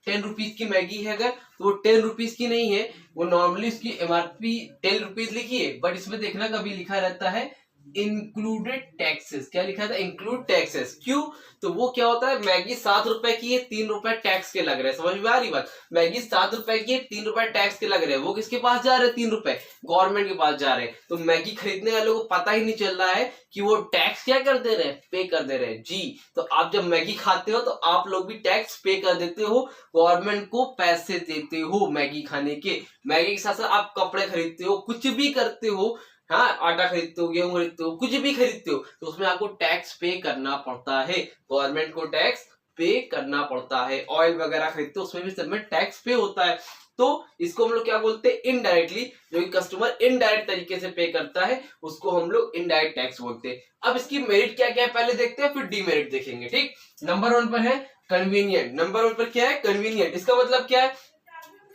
10 रुपीज की मैगी है अगर, तो वो 10 रुपीज की नहीं है, वो नॉर्मली उसकी एमआरपी 10 रुपीज लिखी है, बट इसमें देखना कभी लिखा रहता है इंक्लूडेड टैक्सेस। क्या लिखा था, इंक्लूड टैक्सेस। क्यों, तो वो क्या होता है, मैगी 7 रुपए की है, 3 रुपए टैक्स के लग रहे हैं। समझ में आ रही बात, मैगी 7 रुपए की है, 3 रुपए टैक्स के लग रहे हैं। वो किसके पास जा रहे हैं, 3 रुपए गवर्नमेंट के पास जा रहे हैं। तो मैगी खरीदने वालों को पता ही नहीं चल रहा है कि वो टैक्स क्या कर दे रहे हैं, पे कर दे रहे हैं जी। तो आप जब मैगी खाते हो तो आप लोग भी टैक्स पे कर देते हो, गवर्नमेंट को पैसे देते हो मैगी खाने के। मैगी के साथ साथ आप कपड़े खरीदते हो, कुछ भी करते हो, हाँ आटा खरीदते हो, गेहूं खरीदते हो, कुछ भी खरीदते हो, तो उसमें आपको टैक्स पे करना पड़ता है, गवर्नमेंट को टैक्स पे करना पड़ता है। ऑयल वगैरह खरीदते हो उसमें भी सब में टैक्स पे होता है। तो इसको हम लोग क्या बोलते हैं, इनडायरेक्टली, जो कि कस्टमर इनडायरेक्ट तरीके से पे करता है उसको हम लोग इनडायरेक्ट टैक्स बोलते हैं। अब इसकी मेरिट क्या क्या है पहले देखते हैं, फिर डीमेरिट देखेंगे। ठीक, नंबर 1 पर है कन्वीनियंट। नंबर 1 पर क्या है, कन्वीनियंट। इसका मतलब क्या है,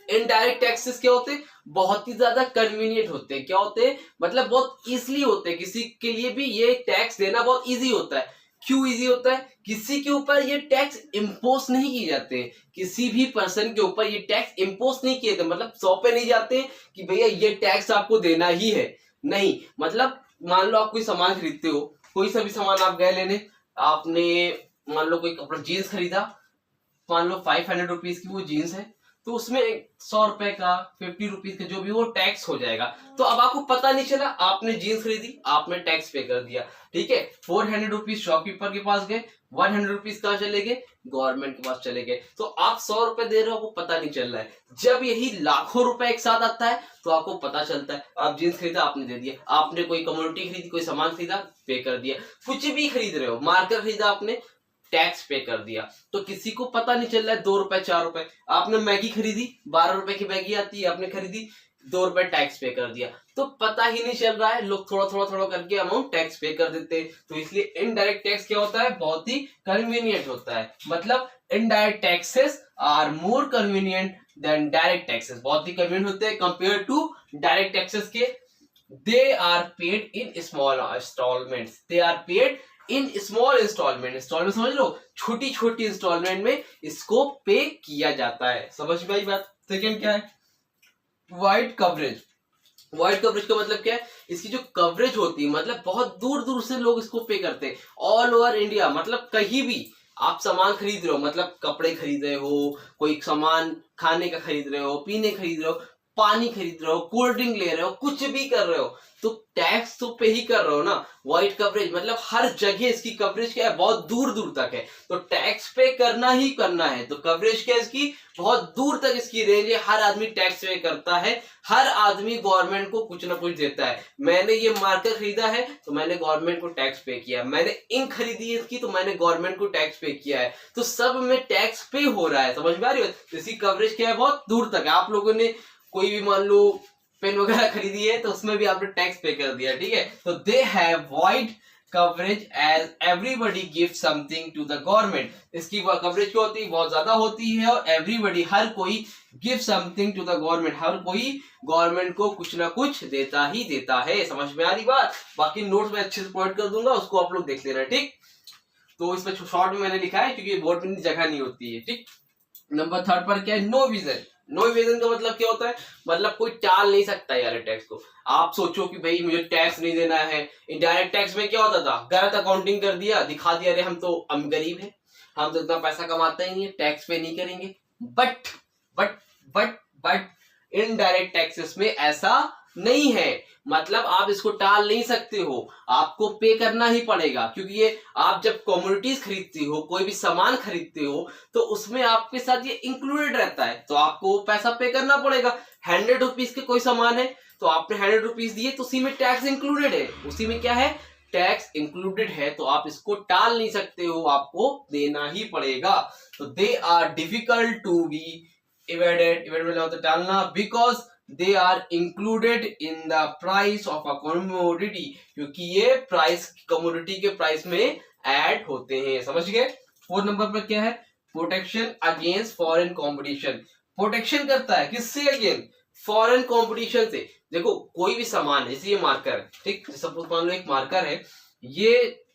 इनडायरेक्ट टैक्सेस क्या होते हैं, बहुत ही ज्यादा कन्वीनियंट होते हैं। क्या होते हैं, मतलब बहुत इजीली होते हैं, किसी के लिए भी ये टैक्स देना बहुत इजी होता है। क्यों इजी होता है, किसी के ऊपर ये टैक्स इम्पोज नहीं किए जाते हैं, किसी भी पर्सन के ऊपर ये टैक्स इम्पोज नहीं किए जाते, मतलब सौंपे नहीं जाते कि भैया ये टैक्स आपको देना ही है। नहीं, मतलब मान लो आप कोई सामान खरीदते हो, कोई सा भी सामान आप गए लेने, आपने मान लो कोई कपड़ा जीन्स खरीदा, मान लो 500 रुपीज की वो जीन्स है, तो उसमें 100 रुपए का, 50 रुपीज का जो भी वो टैक्स हो जाएगा। तो अब आपको पता नहीं चला, आपने जीन्स खरीदी, आपने टैक्स पे कर दिया, ठीक है। 400 रुपीज शॉपकीपर के पास गए, 100 रुपीज कहाँ चले गए, गवर्नमेंट के पास चले गए। तो आप 100 रुपए दे रहे हो, आपको पता नहीं चल रहा है। जब यही लाखों रुपए एक साथ आता है तो आपको पता चलता है। आप जीन्स खरीदा, आपने दे दिया, आपने कोई कमोडिटी खरीदी, कोई सामान खरीदा, पे कर दिया। कुछ भी खरीद रहे हो, मार्कर खरीदा आपने, टैक्स पे कर दिया। तो किसी को पता नहीं चल रहा है 2 रुपए 4 रुपए। आपने मैगी खरीदी, 12 रुपए की मैगी आती है, आपने खरीदी, 2 रुपए टैक्स पे कर दिया, तो पता ही नहीं चल रहा है। लोग थोड़ा थोड़ा थोड़ा करके अमाउंट टैक्स पे कर देते हैं। तो इसलिए इनडायरेक्ट टैक्स क्या होता है, बहुत ही कन्वीनियंट होता है। मतलब indirect taxes are more convenient than direct taxes, बहुत ही कन्वीनियंट होते हैं कंपेयर टू डायरेक्ट टैक्सेस के। They are paid in small installments, they are paid in small installment. Installment समझ लो, छोटी छोटी इंस्टॉलमेंट में इसको पे किया जाता है। समझ में आई बात। सेकेंड क्या है, वाइड कवरेज। वाइड कवरेज का मतलब क्या है, इसकी जो कवरेज होती है, मतलब बहुत दूर दूर से लोग इसको पे करते हैं, ऑल ओवर इंडिया, मतलब कहीं भी आप सामान खरीद रहे हो, मतलब कपड़े खरीद रहे हो, कोई सामान खाने का खरीद रहे हो, पीने खरीद रहे हो, पानी खरीद रहे हो, कोल्ड ड्रिंक ले रहे हो, कुछ भी कर रहे हो, तो टैक्स तो पे ही कर रहे हो ना। वाइड कवरेज मतलब हर जगह इसकी कवरेज क्या है, बहुत दूर दूर तक है, तो टैक्स पे करना ही करना है। तो कवरेज क्या है इसकी, बहुत दूर तक इसकी रेंज है, हर आदमी टैक्स पे करता है, हर आदमी गवर्नमेंट को कुछ ना कुछ देता है। मैंने ये मार्कर खरीदा है तो मैंने गवर्नमेंट को टैक्स पे किया, मैंने इंक खरीदी है इसकी तो मैंने गवर्नमेंट को टैक्स पे किया है। तो सब में टैक्स पे हो रहा है। समझ में आ रही है, तो इसकी कवरेज क्या है, बहुत दूर तक है। आप लोगों ने कोई भी मान लो पेन वगैरह खरीदी है तो उसमें भी आपने टैक्स पे कर दिया, ठीक है। तो they have wide coverage as everybody give something to the government. इसकी कवरेज क्या होती है, बहुत ज्यादा होती है, और एवरीबडी हर कोई give something to the government, हर कोई गवर्नमेंट को कुछ ना कुछ देता ही देता है। समझ में आ रही बात। बाकी नोट्स में अच्छे से पॉइंट कर दूंगा, उसको आप लोग देख लेना, ठीक। तो इसमें शॉर्ट में मैंने लिखा है क्योंकि बोर्ड में जगह नहीं होती है, ठीक। नंबर 3 पर क्या है, नो विजन। नो विजन का मतलब क्या होता है, मतलब कोई टाल नहीं सकता यार टैक्स को। आप सोचो कि भाई मुझे टैक्स नहीं देना है। इनडायरेक्ट टैक्स में क्या होता था, गलत अकाउंटिंग कर दिया, दिखा दिया अरे हम गरीब हैं, हम तो इतना पैसा कमाते ही नहीं है, टैक्स पे नहीं करेंगे। But but but but indirect taxes में ऐसा नहीं है, मतलब आप इसको टाल नहीं सकते हो, आपको पे करना ही पड़ेगा। क्योंकि ये आप जब कमोडिटीज खरीदते हो, कोई भी सामान खरीदते हो, तो उसमें आपके साथ ये इंक्लूडेड रहता है, तो आपको पैसा पे करना पड़ेगा। 100 रुपीज के कोई सामान है तो आपने 100 रुपीज दिए, तो उसी में टैक्स इंक्लूडेड है, उसी में क्या है, टैक्स इंक्लूडेड है, तो आप इसको टाल नहीं सकते हो, आपको देना ही पड़ेगा। तो they are difficult to be evaded, evade मतलब टालना, because they are included in the price of a commodity, क्योंकि ये प्राइस कमोडिटी के प्राइस में ऐड होते हैं। समझ गए। 4 नंबर पर क्या है, protection against foreign competition. Protection करता है किससे, अगेंस्ट फॉरेन कंपटीशन से। देखो कोई भी सामान है, जैसे ये मार्कर है, ठीक, सपोज मान लो एक मार्कर है, ये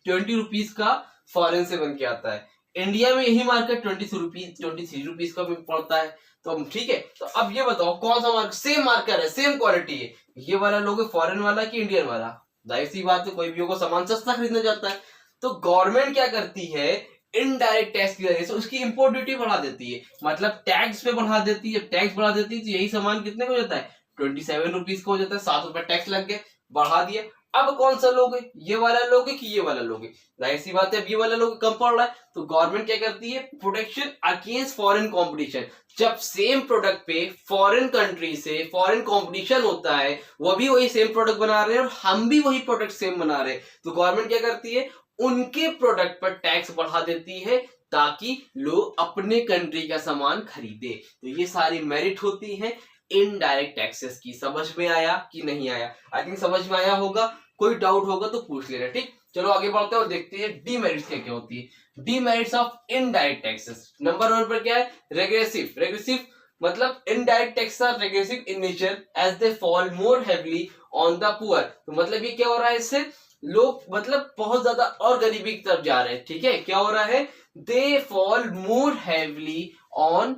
20 रुपीज का फॉरेन से बन के आता है, इंडिया में यही मार्कर 23 रुपीज का भी पड़ता है। तो ठीक है, तो अब ये बताओ कौन सा मार्कर, सेम मार्कर है, सेम क्वालिटी है, ये वाला लोगे फॉरेन वाला कि इंडियन वाला? जाहिर सी बात है, कोई भी होगा सामान सस्ता खरीदना चाहता है। तो गवर्नमेंट क्या करती है, इनडायरेक्ट टैक्स की वजह से उसकी इंपोर्ट ड्यूटी बढ़ा देती है, मतलब टैक्स पे बढ़ा देती है। टैक्स बढ़ा देती है तो यही सामान कितने का हो जाता है, 27 रुपीज का हो जाता है, 7 रुपए टैक्स लग गए, बढ़ा दिए। अब कौन सा लोगे, ये वाला लोगे कि ये वाला लोगे? जाहिर सी बात है, अब ये वाला लोगे कम पड़ रहा है। तो गवर्नमेंट क्या करती है, प्रोटेक्शन अगेंस्ट फॉरेन कंपटीशन। जब सेम प्रोडक्ट पे फॉरेन कंट्री से फॉरेन कंपटीशन होता है, वो भी वही सेम प्रोडक्ट बना रहे हैं और हम भी वही प्रोडक्ट सेम बना रहे हैं, तो गवर्नमेंट क्या करती है, उनके प्रोडक्ट पर टैक्स बढ़ा देती है ताकि लोग अपने कंट्री का सामान खरीदे। तो ये सारी मेरिट होती है इनडायरेक्ट टैक्सेस की। समझ में आया कि नहीं आया? आई थिंक समझ में आया होगा। कोई डाउट होगा तो पूछ लेना, ठीक। चलो आगे बढ़ते हैं और देखते हैं डीमेरिट्स क्या क्या होती है। Demerits of indirect taxes. Number 1 पर क्या है, रेग्रेसिव। रेग्रेसिव मतलब indirect tax are regressive in nature as they fall more heavily on the poor. तो मतलब ये क्या हो रहा है, इससे लोग मतलब बहुत ज्यादा और गरीबी की तरफ जा रहे हैं। ठीक है, क्या हो रहा है, दे fall more heavily on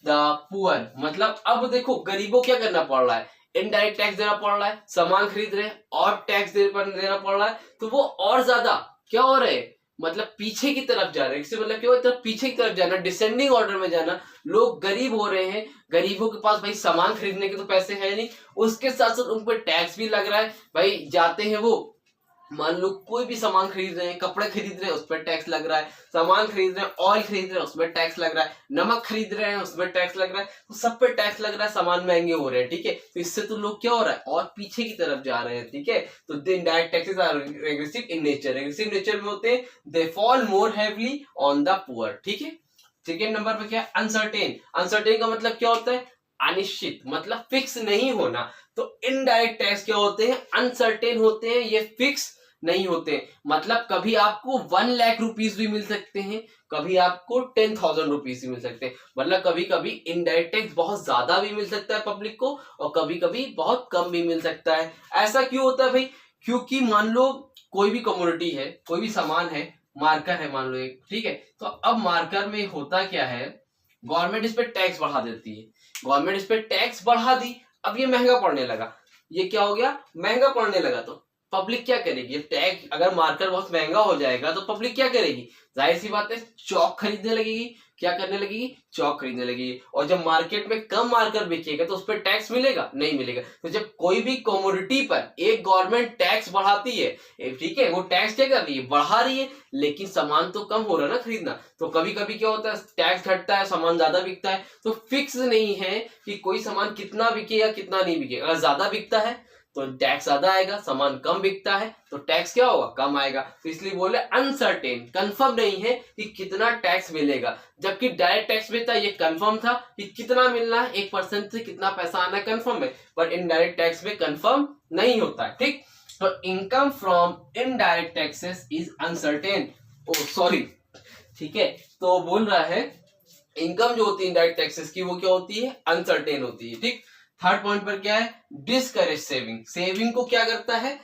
the poor. मतलब अब देखो गरीबों क्या करना पड़ रहा है, इनडायरेक्ट टैक्स देना पड़ रहा है, सामान खरीद रहे हैं और टैक्स देना पड़ रहा है, तो वो और ज्यादा क्या हो रहे हैं, मतलब पीछे की तरफ जा रहे हैं। इससे मतलब क्या होता है, पीछे की तरफ जाना, डिसेंडिंग ऑर्डर में जाना। लोग गरीब हो रहे हैं, गरीबों के पास भाई सामान खरीदने के तो पैसे है नहीं, उसके साथ साथ उन पर टैक्स भी लग रहा है। भाई जाते हैं वो, मान लो कोई भी सामान खरीद रहे हैं, कपड़े खरीद रहे हैं, उस पर टैक्स लग रहा है, सामान खरीद रहे हैं, ऑयल खरीद रहे हैं, उसमें टैक्स लग रहा है, नमक खरीद रहे हैं, उसमें टैक्स लग रहा है, तो सब पे टैक्स लग रहा है, सामान महंगे हो रहे हैं। ठीक है, तो इससे तो लोग क्या हो रहा है, और पीछे की तरफ जा रहे हैं। ठीक है, तो the indirect taxes are regressive in nature. Regressive nature में होते हैं, they fall more heavily on the poor. ठीक है। सेकेंड नंबर पे क्या है, अनसर्टेन। अनसर्टेन का मतलब क्या होता है, अनिश्चित, मतलब फिक्स नहीं होना। तो इनडायरेक्ट टैक्स क्या होते हैं, अनसर्टेन होते हैं, ये फिक्स नहीं होते। मतलब कभी आपको 1 लाख रुपीस भी मिल सकते हैं, कभी आपको 10,000 रुपीस भी मिल सकते हैं। मतलब कभी कभी इनडायरेक्ट टैक्स बहुत ज्यादा भी मिल सकता है पब्लिक को, और कभी कभी बहुत कम भी मिल सकता है। ऐसा क्यों होता है भाई, क्योंकि मान लो कोई भी कमोडिटी है, कोई भी सामान है, मार्कर है मान लो एक, ठीक है, तो अब मार्कर में होता क्या है, गवर्नमेंट इस पे टैक्स बढ़ा देती है। गवर्नमेंट इस पे टैक्स बढ़ा दी, अब ये महंगा पड़ने लगा। ये क्या हो गया, महंगा पड़ने लगा, तो पब्लिक क्या करेगी, टैक्स अगर मार्कर बहुत महंगा हो जाएगा तो पब्लिक क्या करेगी, जाहिर सी बात है चौक खरीदने लगेगी। क्या करने लगेगी, चौक खरीदने लगेगी। और जब मार्केट में कम मार्कर बिकेगा तो उस पर टैक्स मिलेगा, नहीं मिलेगा। तो जब कोई भी कमोडिटी पर एक गवर्नमेंट टैक्स बढ़ाती है, ठीक है, वो टैक्स क्या कर रही है, बढ़ा रही है, लेकिन सामान तो कम हो रहा है ना खरीदना। तो कभी कभी क्या होता है, टैक्स घटता है, सामान ज्यादा बिकता है। तो फिक्स नहीं है कि कोई सामान कितना बिके या कितना नहीं बिके। अगर ज्यादा बिकता है तो टैक्स ज्यादा आएगा, सामान कम बिकता है तो टैक्स क्या होगा, कम आएगा। तो इसलिए बोले अनसर्टेन, कंफर्म नहीं है कि कितना टैक्स मिलेगा। जबकि डायरेक्ट टैक्स में था, ये कंफर्म था कि कितना मिलना है, 1% से कितना पैसा आना है, कंफर्म है। पर इनडायरेक्ट टैक्स में कंफर्म नहीं होता है। ठीक, तो income from indirect taxes is uncertain. Oh sorry, ठीक है, तो बोल रहा है इनकम जो होती है इनडायरेक्ट टैक्सेस की, वो क्या होती है, अनसर्टेन होती है। ठीक, थर्ड पॉइंट पर क्या है, डिस्करेज सेविंग। सेविंग को क्या करता है,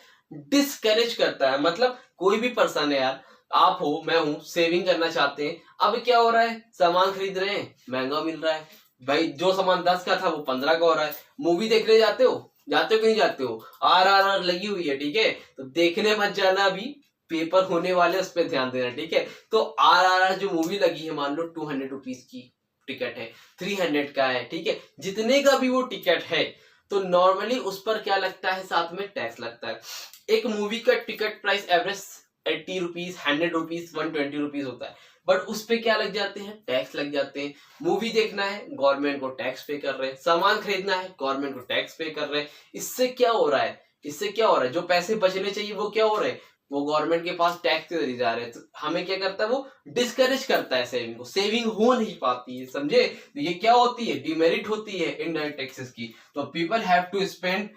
डिस्करेज करता है। मतलब कोई भी पर्सन है यार, आप हो, मैं हूं, सेविंग करना चाहते हैं। अब क्या हो रहा है, सामान खरीद रहे हैं, महंगा मिल रहा है। भाई जो सामान 10 का था वो 15 का हो रहा है। मूवी देखने जाते हो कि नहीं जाते हो, RRR लगी हुई है, ठीक है, तो देखने मत जाना, अभी पेपर होने वाले, उस पर ध्यान देना। ठीक है, तो RRR जो मूवी लगी है, मान लो 200 रुपीज की टिकट है, 300 का है, ठीक है, जितने का भी वो टिकट है, तो नॉर्मली उस पर क्या लगता है, साथ में टैक्स लगता है। एक मूवी का ticket price average 80 rupees, 100 rupees, 120 rupees होता है, बट उस पे क्या लग जाते हैं, टैक्स लग जाते हैं। मूवी देखना है, गवर्नमेंट को टैक्स पे कर रहे हैं। सामान खरीदना है, गवर्नमेंट को टैक्स पे कर रहे हैं। इससे क्या हो रहा है, जो पैसे बचने चाहिए वो क्या हो रहे हैं, वो गवर्नमेंट के पास टैक्स के जरिए जा रहे हैं, तो हमें क्या करता है, वो डिस्करेज करता है सेविंग को, सेविंग हो नहीं पाती है, समझे। तो ये क्या होती है, डिमेरिट होती है इनडायरेक्ट टैक्सेस की। तो people have to spend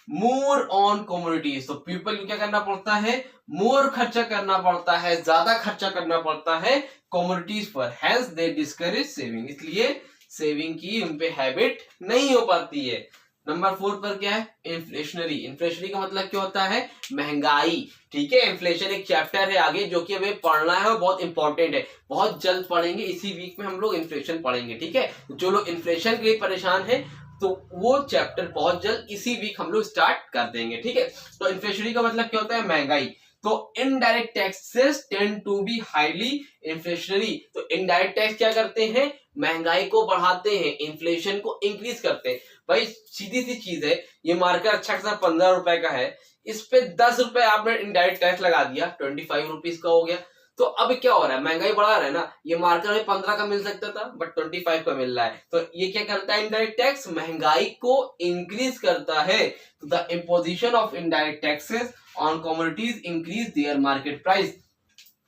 more on commodities, तो पीपल को क्या करना पड़ता है, मोर खर्चा करना पड़ता है, ज्यादा खर्चा करना पड़ता है कमोडिटीज पर, हेंस दे डिस्करेज सेविंग, इसलिए सेविंग की उन पे हैबिट नहीं हो पाती है। नंबर 4 पर क्या है, इन्फ्लेशनरी। इन्फ्लेशनरी का मतलब क्या होता है, महंगाई, ठीक है। इन्फ्लेशन एक चैप्टर है आगे जो कि हमें पढ़ना है और बहुत इंपॉर्टेंट है, बहुत जल्द पढ़ेंगे, इसी वीक में हम लोग इन्फ्लेशन पढ़ेंगे, ठीक है। जो लोग इन्फ्लेशन के लिए परेशान है तो वो चैप्टर बहुत जल्द इसी वीक हम लोग स्टार्ट कर देंगे, ठीक है। तो इन्फ्लेशनरी का मतलब क्या होता है, महंगाई। तो indirect taxes tend to be highly inflationary. तो इनडायरेक्ट टैक्स क्या करते हैं, महंगाई को बढ़ाते हैं, इन्फ्लेशन को इंक्रीज करते हैं। भाई सीधी सी चीज है, ये मार्कर अच्छा खासा 15 रुपए का है, इस पे 10 रुपए आपने इनडायरेक्ट टैक्स लगा दिया, 25 रुपीज का हो गया। तो अब क्या हो रहा है, महंगाई बढ़ा रहा है ना, ये मार्कर में 15 का मिल सकता था बट 25 का मिल रहा है। तो ये क्या करता है, इनडायरेक्ट टैक्स महंगाई को इंक्रीज करता है। तो the imposition of indirect taxes on commodities increase their market price.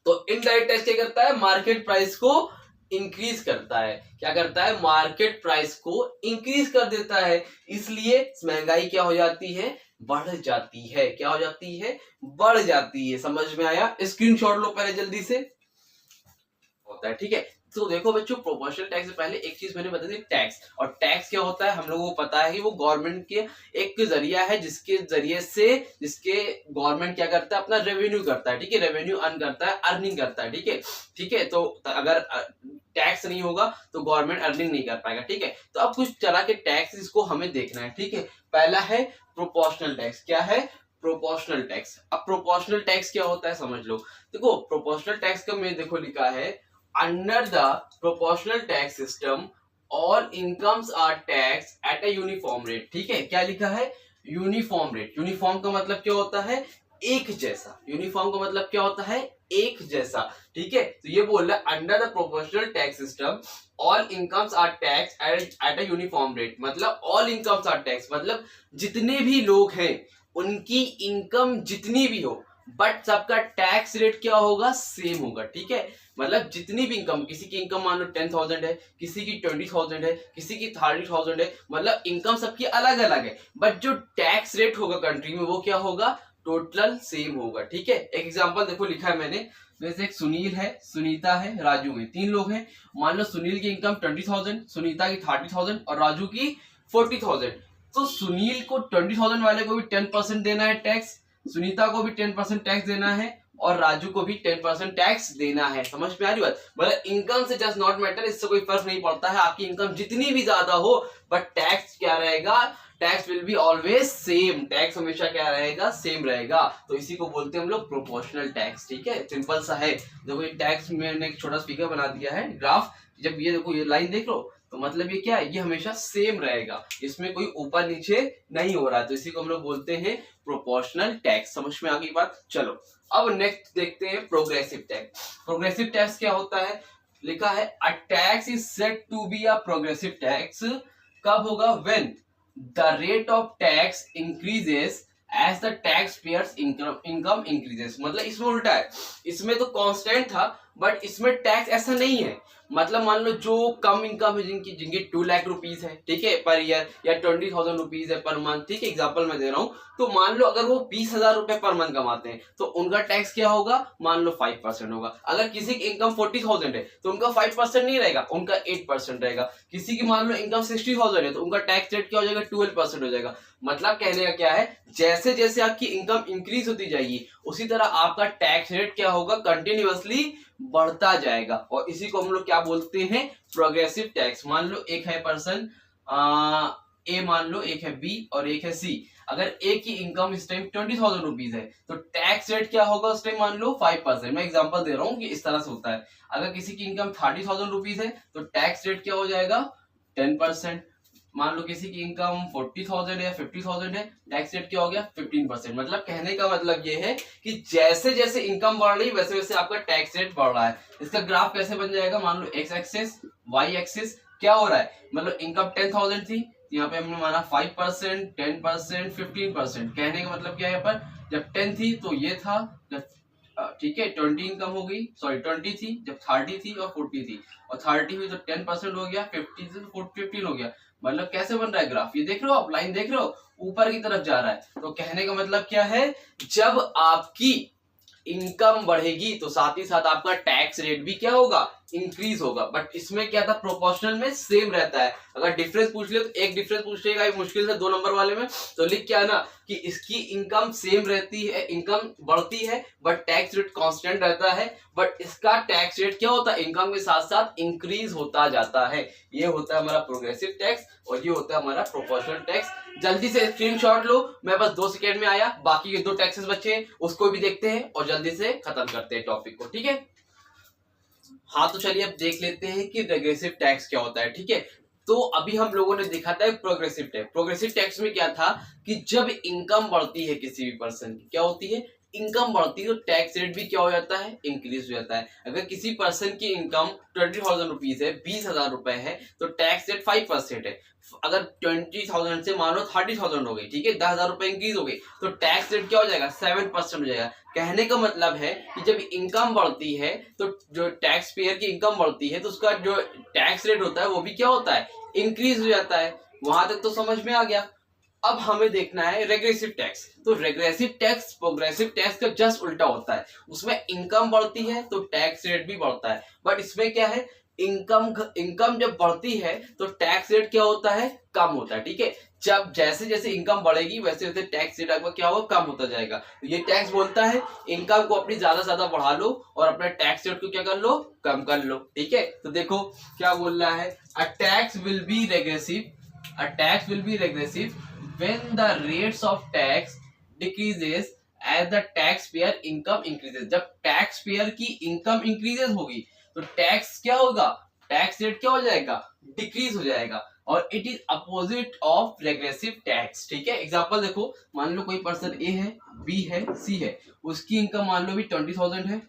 तो इनडायरेक्ट टैक्स क्या करता है, मार्केट प्राइस को इंक्रीज करता है। क्या करता है, मार्केट प्राइस को इंक्रीज कर देता है, इसलिए महंगाई क्या हो जाती है, बढ़ जाती है। क्या हो जाती है, बढ़ जाती है। समझ में आया, स्क्रीनशॉट लो पहले जल्दी से, होता है, ठीक है। तो देखो बच्चों, प्रोपोर्शनल टैक्स से पहले एक चीज मैंने बता दी, टैक्स। और टैक्स क्या होता है, हम लोगों को पता है कि वो गवर्नमेंट के एक जरिया है, जिसके जरिए से गवर्नमेंट क्या करता है, अपना रेवेन्यू करता है, ठीक है, रेवेन्यू अर्न करता है, अर्निंग करता है, ठीक है, ठीक है। तो अगर टैक्स नहीं होगा तो गवर्नमेंट अर्निंग नहीं कर पाएगा, ठीक है। तो अब कुछ तरह के टैक्स इसको हमें देखना है, ठीक है। पहला है प्रोपोर्शनल टैक्स। क्या है, प्रोपोर्शनल टैक्स। अब प्रोपोर्शनल टैक्स क्या होता है समझ लो। देखो प्रोपोर्शनल टैक्स का मैं देखो लिखा है, under the proportional tax system all incomes are taxed at a uniform rate, ठीक है। क्या लिखा है, यूनिफॉर्म रेट। यूनिफॉर्म का मतलब क्या होता है, एक जैसा। यूनिफॉर्म का मतलब क्या होता है, एक जैसा, ठीक है। तो ये बोल रहा है under the proportional tax system all incomes are tax at a uniform rate. मतलब ऑल इनकम्स आर टैक्स मतलब जितने भी लोग हैं उनकी इनकम जितनी भी हो, बट सबका टैक्स रेट क्या होगा, सेम होगा, ठीक है। मतलब जितनी भी इनकम, किसी की इनकम मान लो 10,000 है, किसी की 20,000 है, किसी की 30,000 है, मतलब इनकम सबकी अलग अलग है, बट जो टैक्स रेट होगा कंट्री में वो क्या होगा, टोटल सेम होगा, ठीक है। एक एग्जांपल देखो लिखा है मैंने, जैसे एक सुनील है, सुनीता है, राजू है, 3 लोग हैं। मान लो सुनील की इनकम 20,000, सुनीता की 30,000 और राजू की 40,000। तो सुनील को 20,000 वाले को भी 10% देना है टैक्स, सुनीता को भी 10% टैक्स देना है और राजू को भी 10% टैक्स देना है। समझ में आ रही बात, मतलब इनकम से जस्ट नॉट मैटर, इससे कोई फर्क नहीं पड़ता है, आपकी इनकम जितनी भी ज्यादा हो बट टैक्स क्या रहेगा, tax will be always same. Tax हमेशा क्या रहेगा, सेम रहेगा। तो इसी को बोलते हैं हम लोग प्रोपोर्शनल टैक्स, ठीक है। सिंपल सा है। देखो ये टैक्स मैंने एक छोटा स्पीकर बना दिया है ग्राफ, जब ये देखो ये लाइन देख लो तो मतलब ये क्या है, ये हमेशा सेम रहेगा, इसमें कोई ऊपर नीचे नहीं हो रहा है। तो इसी को हम लोग बोलते हैं प्रोपोर्शनल टैक्स। समझ में आ गई बात, चलो अब नेक्स्ट देखते हैं प्रोग्रेसिव टैक्स। प्रोग्रेसिव टैक्स क्या होता है, लिखा है a tax is said to be a progressive tax. कब होगा, when the rate of tax increases as the tax payers income increases. मतलब इसमें उल्टा है, इसमें तो कांस्टेंट था बट इसमें टैक्स ऐसा नहीं है। मतलब मान लो जो कम इनकम है, जिनकी 2 लाख रुपीज है, ठीक है, पर ईयर, या 20,000 रुपीज है पर मंथ, ठीक है, एग्जांपल मैं दे रहा हूँ। तो मान लो अगर वो 20,000 रुपए पर मंथ कमाते हैं तो उनका टैक्स क्या होगा, मान लो 5% होगा। अगर किसी की इनकम 40,000 है तो उनका 5% नहीं रहेगा, उनका 8% रहेगा। किसी की मान लो इनकम 60,000 है तो उनका टैक्स रेट क्या हो जाएगा, 12% हो जाएगा। मतलब कहने का क्या है, जैसे जैसे आपकी इनकम इंक्रीज होती जाएगी उसी तरह आपका टैक्स रेट क्या होगा, कंटिन्यूअसली बढ़ता जाएगा। और इसी को हम लोग क्या बोलते हैं, प्रोग्रेसिव टैक्स। मान लो एक है पर्सन ए, मान लो एक है बी और एक है सी। अगर ए की इनकम इस टाइम 20,000 रुपीज है तो टैक्स रेट क्या होगा उस टाइम, मान लो 5%। मैं एग्जांपल दे रहा हूँ कि इस तरह से होता है। अगर किसी की इनकम 30,000 रुपीज है तो टैक्स रेट क्या हो जाएगा, 10%। मान लो किसी की इनकम 40,000 या 50,000 है, टैक्स रेट क्या हो गया, 15%। मतलब कहने का मतलब ये है कि जैसे जैसे इनकम बढ़ रही है वैसे वैसे आपका टैक्स रेट बढ़ रहा है। इसका ग्राफ कैसे बन जाएगा, मान लो एक्स एक्सिस वाई एक्सिस क्या हो रहा है, मतलब इनकम 10,000 थी, यहाँ पे हमने माना 5%, 10%, 15%। कहने का मतलब क्या है, यहाँ पर जब 10 थी तो ये था, जब ठीक है 20 इनकम हो गई, सॉरी 20 थी, जब 30 थी और 40 थी, और 30 हुई तो 10% हो गया, 50 से 15 हो गया। मतलब कैसे बन रहा है ग्राफ, ये देख रहे हो आप, लाइन देख रहे हो, ऊपर की तरफ जा रहा है। तो कहने का मतलब क्या है, जब आपकी इनकम बढ़ेगी तो साथ ही साथ आपका टैक्स रेट भी क्या होगा, इंक्रीज होगा। बट इसमें क्या था, प्रोपोर्शनल में सेम रहता है। अगर डिफरेंस पूछ ले तो एक डिफरेंस पूछ लेगा मुश्किल से 2 नंबर वाले में, तो लिख क्या ना कि इसकी इनकम सेम रहती है, इनकम बढ़ती है बट टैक्स रेट कांस्टेंट रहता है। बट इसका टैक्स रेट क्या होता है, इनकम के साथ साथ इंक्रीज होता जाता है। ये होता है हमारा प्रोग्रेसिव टैक्स और ये होता है हमारा प्रोपोर्शनल टैक्स। जल्दी से स्क्रीनशॉट लो, मैं बस 2 सेकेंड में आया, बाकी के 2 टैक्सेस बचे उसको भी देखते हैं और जल्दी से खत्म करते हैं टॉपिक को, ठीक है। हाँ तो चलिए अब देख लेते हैं कि रेग्रेसिव टैक्स क्या होता है, ठीक है। तो अभी हम लोगों ने देखा था प्रोग्रेसिव टैक्स। प्रोग्रेसिव टैक्स में क्या था कि जब इनकम बढ़ती है किसी भी पर्सन की, क्या होती है, इनकम बढ़ती है तो टैक्स रेट भी क्या हो जाता है, इंक्रीज हो जाता है। अगर किसी पर्सन की इनकम 20,000 रुपीज है, 20,000 रुपए है, तो टैक्स रेट 5% है। अगर 20,000 से मान लो 30,000 हो गई, ठीक है, 10,000 रुपए इंक्रीज हो गई, तो टैक्स रेट क्या हो जाएगा, 7% हो जाएगा। कहने का मतलब है कि जब इनकम बढ़ती है तो जो टैक्स पेयर की इनकम बढ़ती है तो उसका जो टैक्स रेट होता है वो भी क्या होता है, इंक्रीज हो जाता है। वहां तक तो समझ में आ गया। अब हमें देखना है रेग्रेसिव टैक्स। तो रेग्रेसिव टैक्स प्रोग्रेसिव टैक्स का जस्ट उल्टा होता है। उसमें इनकम बढ़ती है तो टैक्स रेट भी बढ़ता है, बट इसमें क्या है, इनकम जब बढ़ती है तो टैक्स रेट क्या होता है, कम होता है, ठीक है। जब जैसे जैसे इनकम बढ़ेगी वैसे वैसे टैक्स रेट आपका क्या होगा, कम होता जाएगा। तो ये टैक्स बोलता है इनकम को अपनी ज्यादा ज्यादा बढ़ा लो और अपने टैक्स रेट को क्या कर लो, कम कर लो, ठीक है। तो देखो क्या बोल रहा है, a tax will be regressive when the rates of tax decreases as the taxpayer income increases। जब टैक्स पेयर की इनकम इंक्रीजेस होगी तो टैक्स क्या होगा, टैक्स रेट क्या हो जाएगा, डिक्रीज हो जाएगा। और it is opposite of regressive tax, ठीक है। एग्जांपल देखो, मान लो कोई पर्सन ए है, बी है, सी है, उसकी इनकम मान लो भी 20,000 है,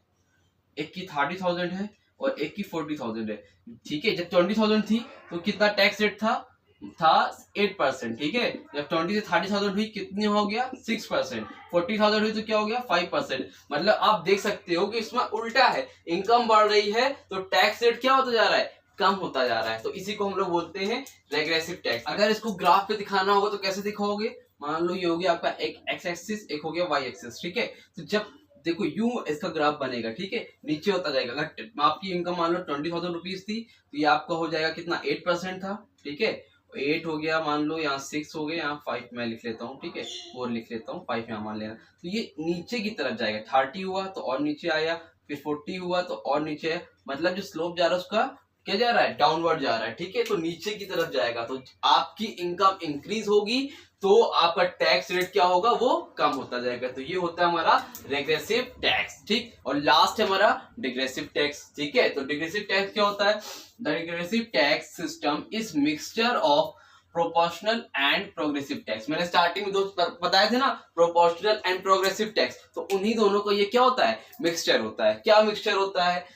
एक की 30,000 है और एक की 40,000 है, ठीक है। जब 20,000 थी तो कितना टैक्स रेट था 8%, ठीक है। जब 20 से 30,000 हुई कितनी हो गया, 6%। 40,000 हुई तो क्या हो गया, 5%। मतलब आप देख सकते हो कि इसमें उल्टा है, इनकम बढ़ रही है तो टैक्स रेट क्या होता जा रहा है, कम होता जा रहा है। तो इसी को हम लोग बोलते हैं रेग्रेसिव टैक्स। अगर इसको ग्राफ पे दिखाना होगा तो कैसे दिखाओगे, मान लो ये हो गया आपका एक एक्स एक्सिस, एक हो गया वाई एक्सिस, ठीक है। तो जब देखो यूं इसका ग्राफ बनेगा, ठीक है, नीचे होता जाएगा। अगर आपकी इनकम मान लो 20,000 रुपीज थी तो ये आपका हो जाएगा कितना, 8% था, ठीक है। 8 हो गया, मान लो यहाँ 6 हो गया, यहाँ 5 मैं लिख लेता हूँ, ठीक है, 4 लिख लेता हूँ, 5 यहाँ मान लेना। तो ये नीचे की तरफ जाएगा, 30 हुआ तो और नीचे आया, फिर 40 हुआ तो और नीचे है। मतलब जो स्लोप जा रहा है उसका क्या जा रहा है, डाउनवर्ड जा रहा है, ठीक है। तो नीचे की तरफ जाएगा तो आपकी इनकम इंक्रीज होगी तो आपका टैक्स रेट क्या होगा, वो कम होता जाएगा। तो ये होता है हमारा रेग्रेसिव टैक्स, ठीक। और लास्ट है हमारा डिग्रेसिव टैक्स, ठीक है। तो डिग्रेसिव टैक्स क्या होता है, the degressive tax system is mixture of proportional and progressive tax. मैंने स्टार्टिंग में दो बताए थे ना, प्रोपोर्शनल एंड प्रोग्रेसिव टैक्स, तो उन्हीं दोनों को ये क्या होता है, मिक्सचर होता है। क्या मिक्सचर होता है,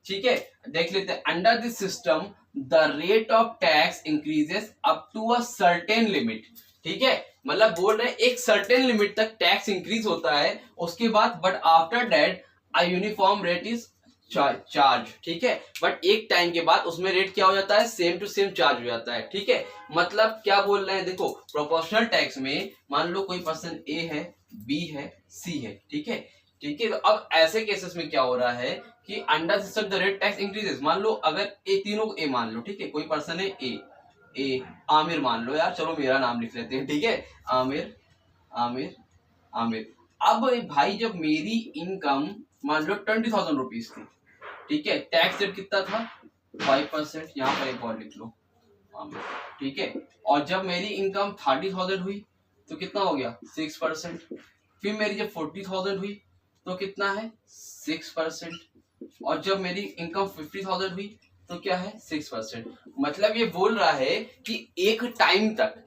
ठीक है, देख लेते हैं। Under this system the rate of tax increases up to a certain limit, ठीक है। मतलब बोल रहे हैं एक सर्टेन लिमिट तक टैक्स इंक्रीज होता है, उसके बाद but after that a uniform rate is charge, ठीक है। बट एक टाइम के बाद उसमें रेट क्या हो जाता है, सेम टू सेम चार्ज हो जाता है, ठीक है। मतलब क्या बोल रहे हैं, देखो प्रोपोर्शनल टैक्स में मान लो कोई पर्सन ए है, बी है, सी है, ठीक है, ठीक है। तो अब ऐसे केसेस में क्या हो रहा है कि under system the rate tax increases. मान लो अगर ए, तीनों को ए मान लो, ठीक है, कोई पर्सन है ए आमिर मान लो, यार चलो मेरा नाम लिख लेते हैं, ठीक है, आमिर आमिर आमिर। अब भाई जब मेरी इनकम मान लो 20,000 रुपीज थी, ठीक है, टैक्स रेट कितना था, 5%, यहाँ पर एक और लिख लो आमिर, ठीक है। और जब मेरी इनकम 30,000 हुई तो कितना हो गया, 6%। फिर मेरी जब 40,000 हुई तो कितना है, 6%। और जब मेरी इनकम 50,000 हुई तो क्या है, 6%। मतलब ये बोल रहा है कि एक टाइम तक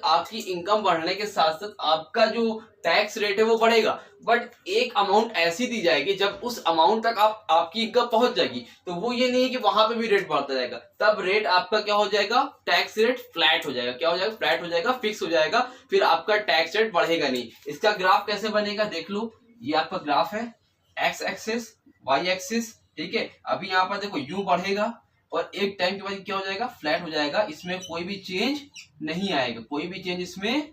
आपकी इनकम बढ़ने के साथ साथ आपका जो टैक्स रेट है वो बढ़ेगा, बट एक अमाउंट ऐसी दी जाएगी जब उस अमाउंट तक आपकी इनकम पहुंच जाएगी तो वो ये नहीं है कि वहां पे भी रेट बढ़ता जाएगा, तब रेट आपका क्या हो जाएगा, टैक्स रेट फ्लैट हो जाएगा। क्या हो जाएगा, फ्लैट हो जाएगा, फिक्स हो जाएगा, फिर आपका टैक्स रेट बढ़ेगा नहीं। इसका ग्राफ कैसे बनेगा देख लो, ये आपका ग्राफ है, एक्स एक्सिस, वाई एक्सिस, ठीक है। अभी यहाँ पर देखो यूं बढ़ेगा और एक टाइम के बाद क्या हो जाएगा, फ्लैट हो जाएगा, इसमें कोई भी चेंज नहीं आएगा, कोई भी चेंज इसमें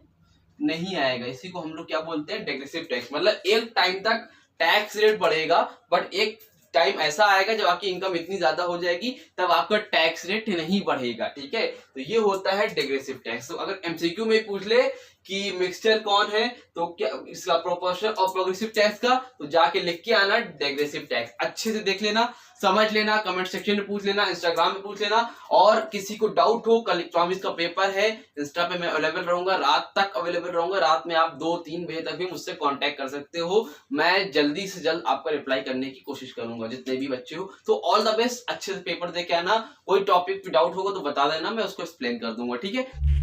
नहीं आएगा। इसी को हम लोग क्या बोलते हैं, डेग्रेसिव टैक्स। मतलब एक टाइम तक टैक्स रेट बढ़ेगा, बट एक टाइम ऐसा आएगा जब आपकी इनकम इतनी ज्यादा हो जाएगी तब आपका टैक्स रेट नहीं बढ़ेगा, ठीक है। तो ये होता है डेग्रेसिव टैक्स। तो अगर एमसीक्यू में पूछ ले कि मिक्सचर कौन है, तो क्या इसका प्रोपोर्शन और प्रोग्रेसिव टैक्स का, तो जाके लिख के आना डेग्रेसिव टैक्स। अच्छे से देख लेना, समझ लेना, कमेंट सेक्शन में पूछ लेना, इंस्टाग्राम में पूछ लेना। और किसी को डाउट हो, कल इकोनॉमिक्स का पेपर है, इंस्टा पे मैं अवेलेबल रहूंगा, रात तक अवेलेबल रहूंगा। रात में आप 2-3 बजे तक भी मुझसे कांटेक्ट कर सकते हो, मैं जल्दी से जल्द आपका रिप्लाई करने की कोशिश करूंगा, जितने भी बच्चे हो। तो ऑल द बेस्ट, अच्छे से पेपर दे के आना। कोई टॉपिक पे डाउट होगा तो बता देना, मैं उसको एक्सप्लेन कर दूंगा, ठीक है।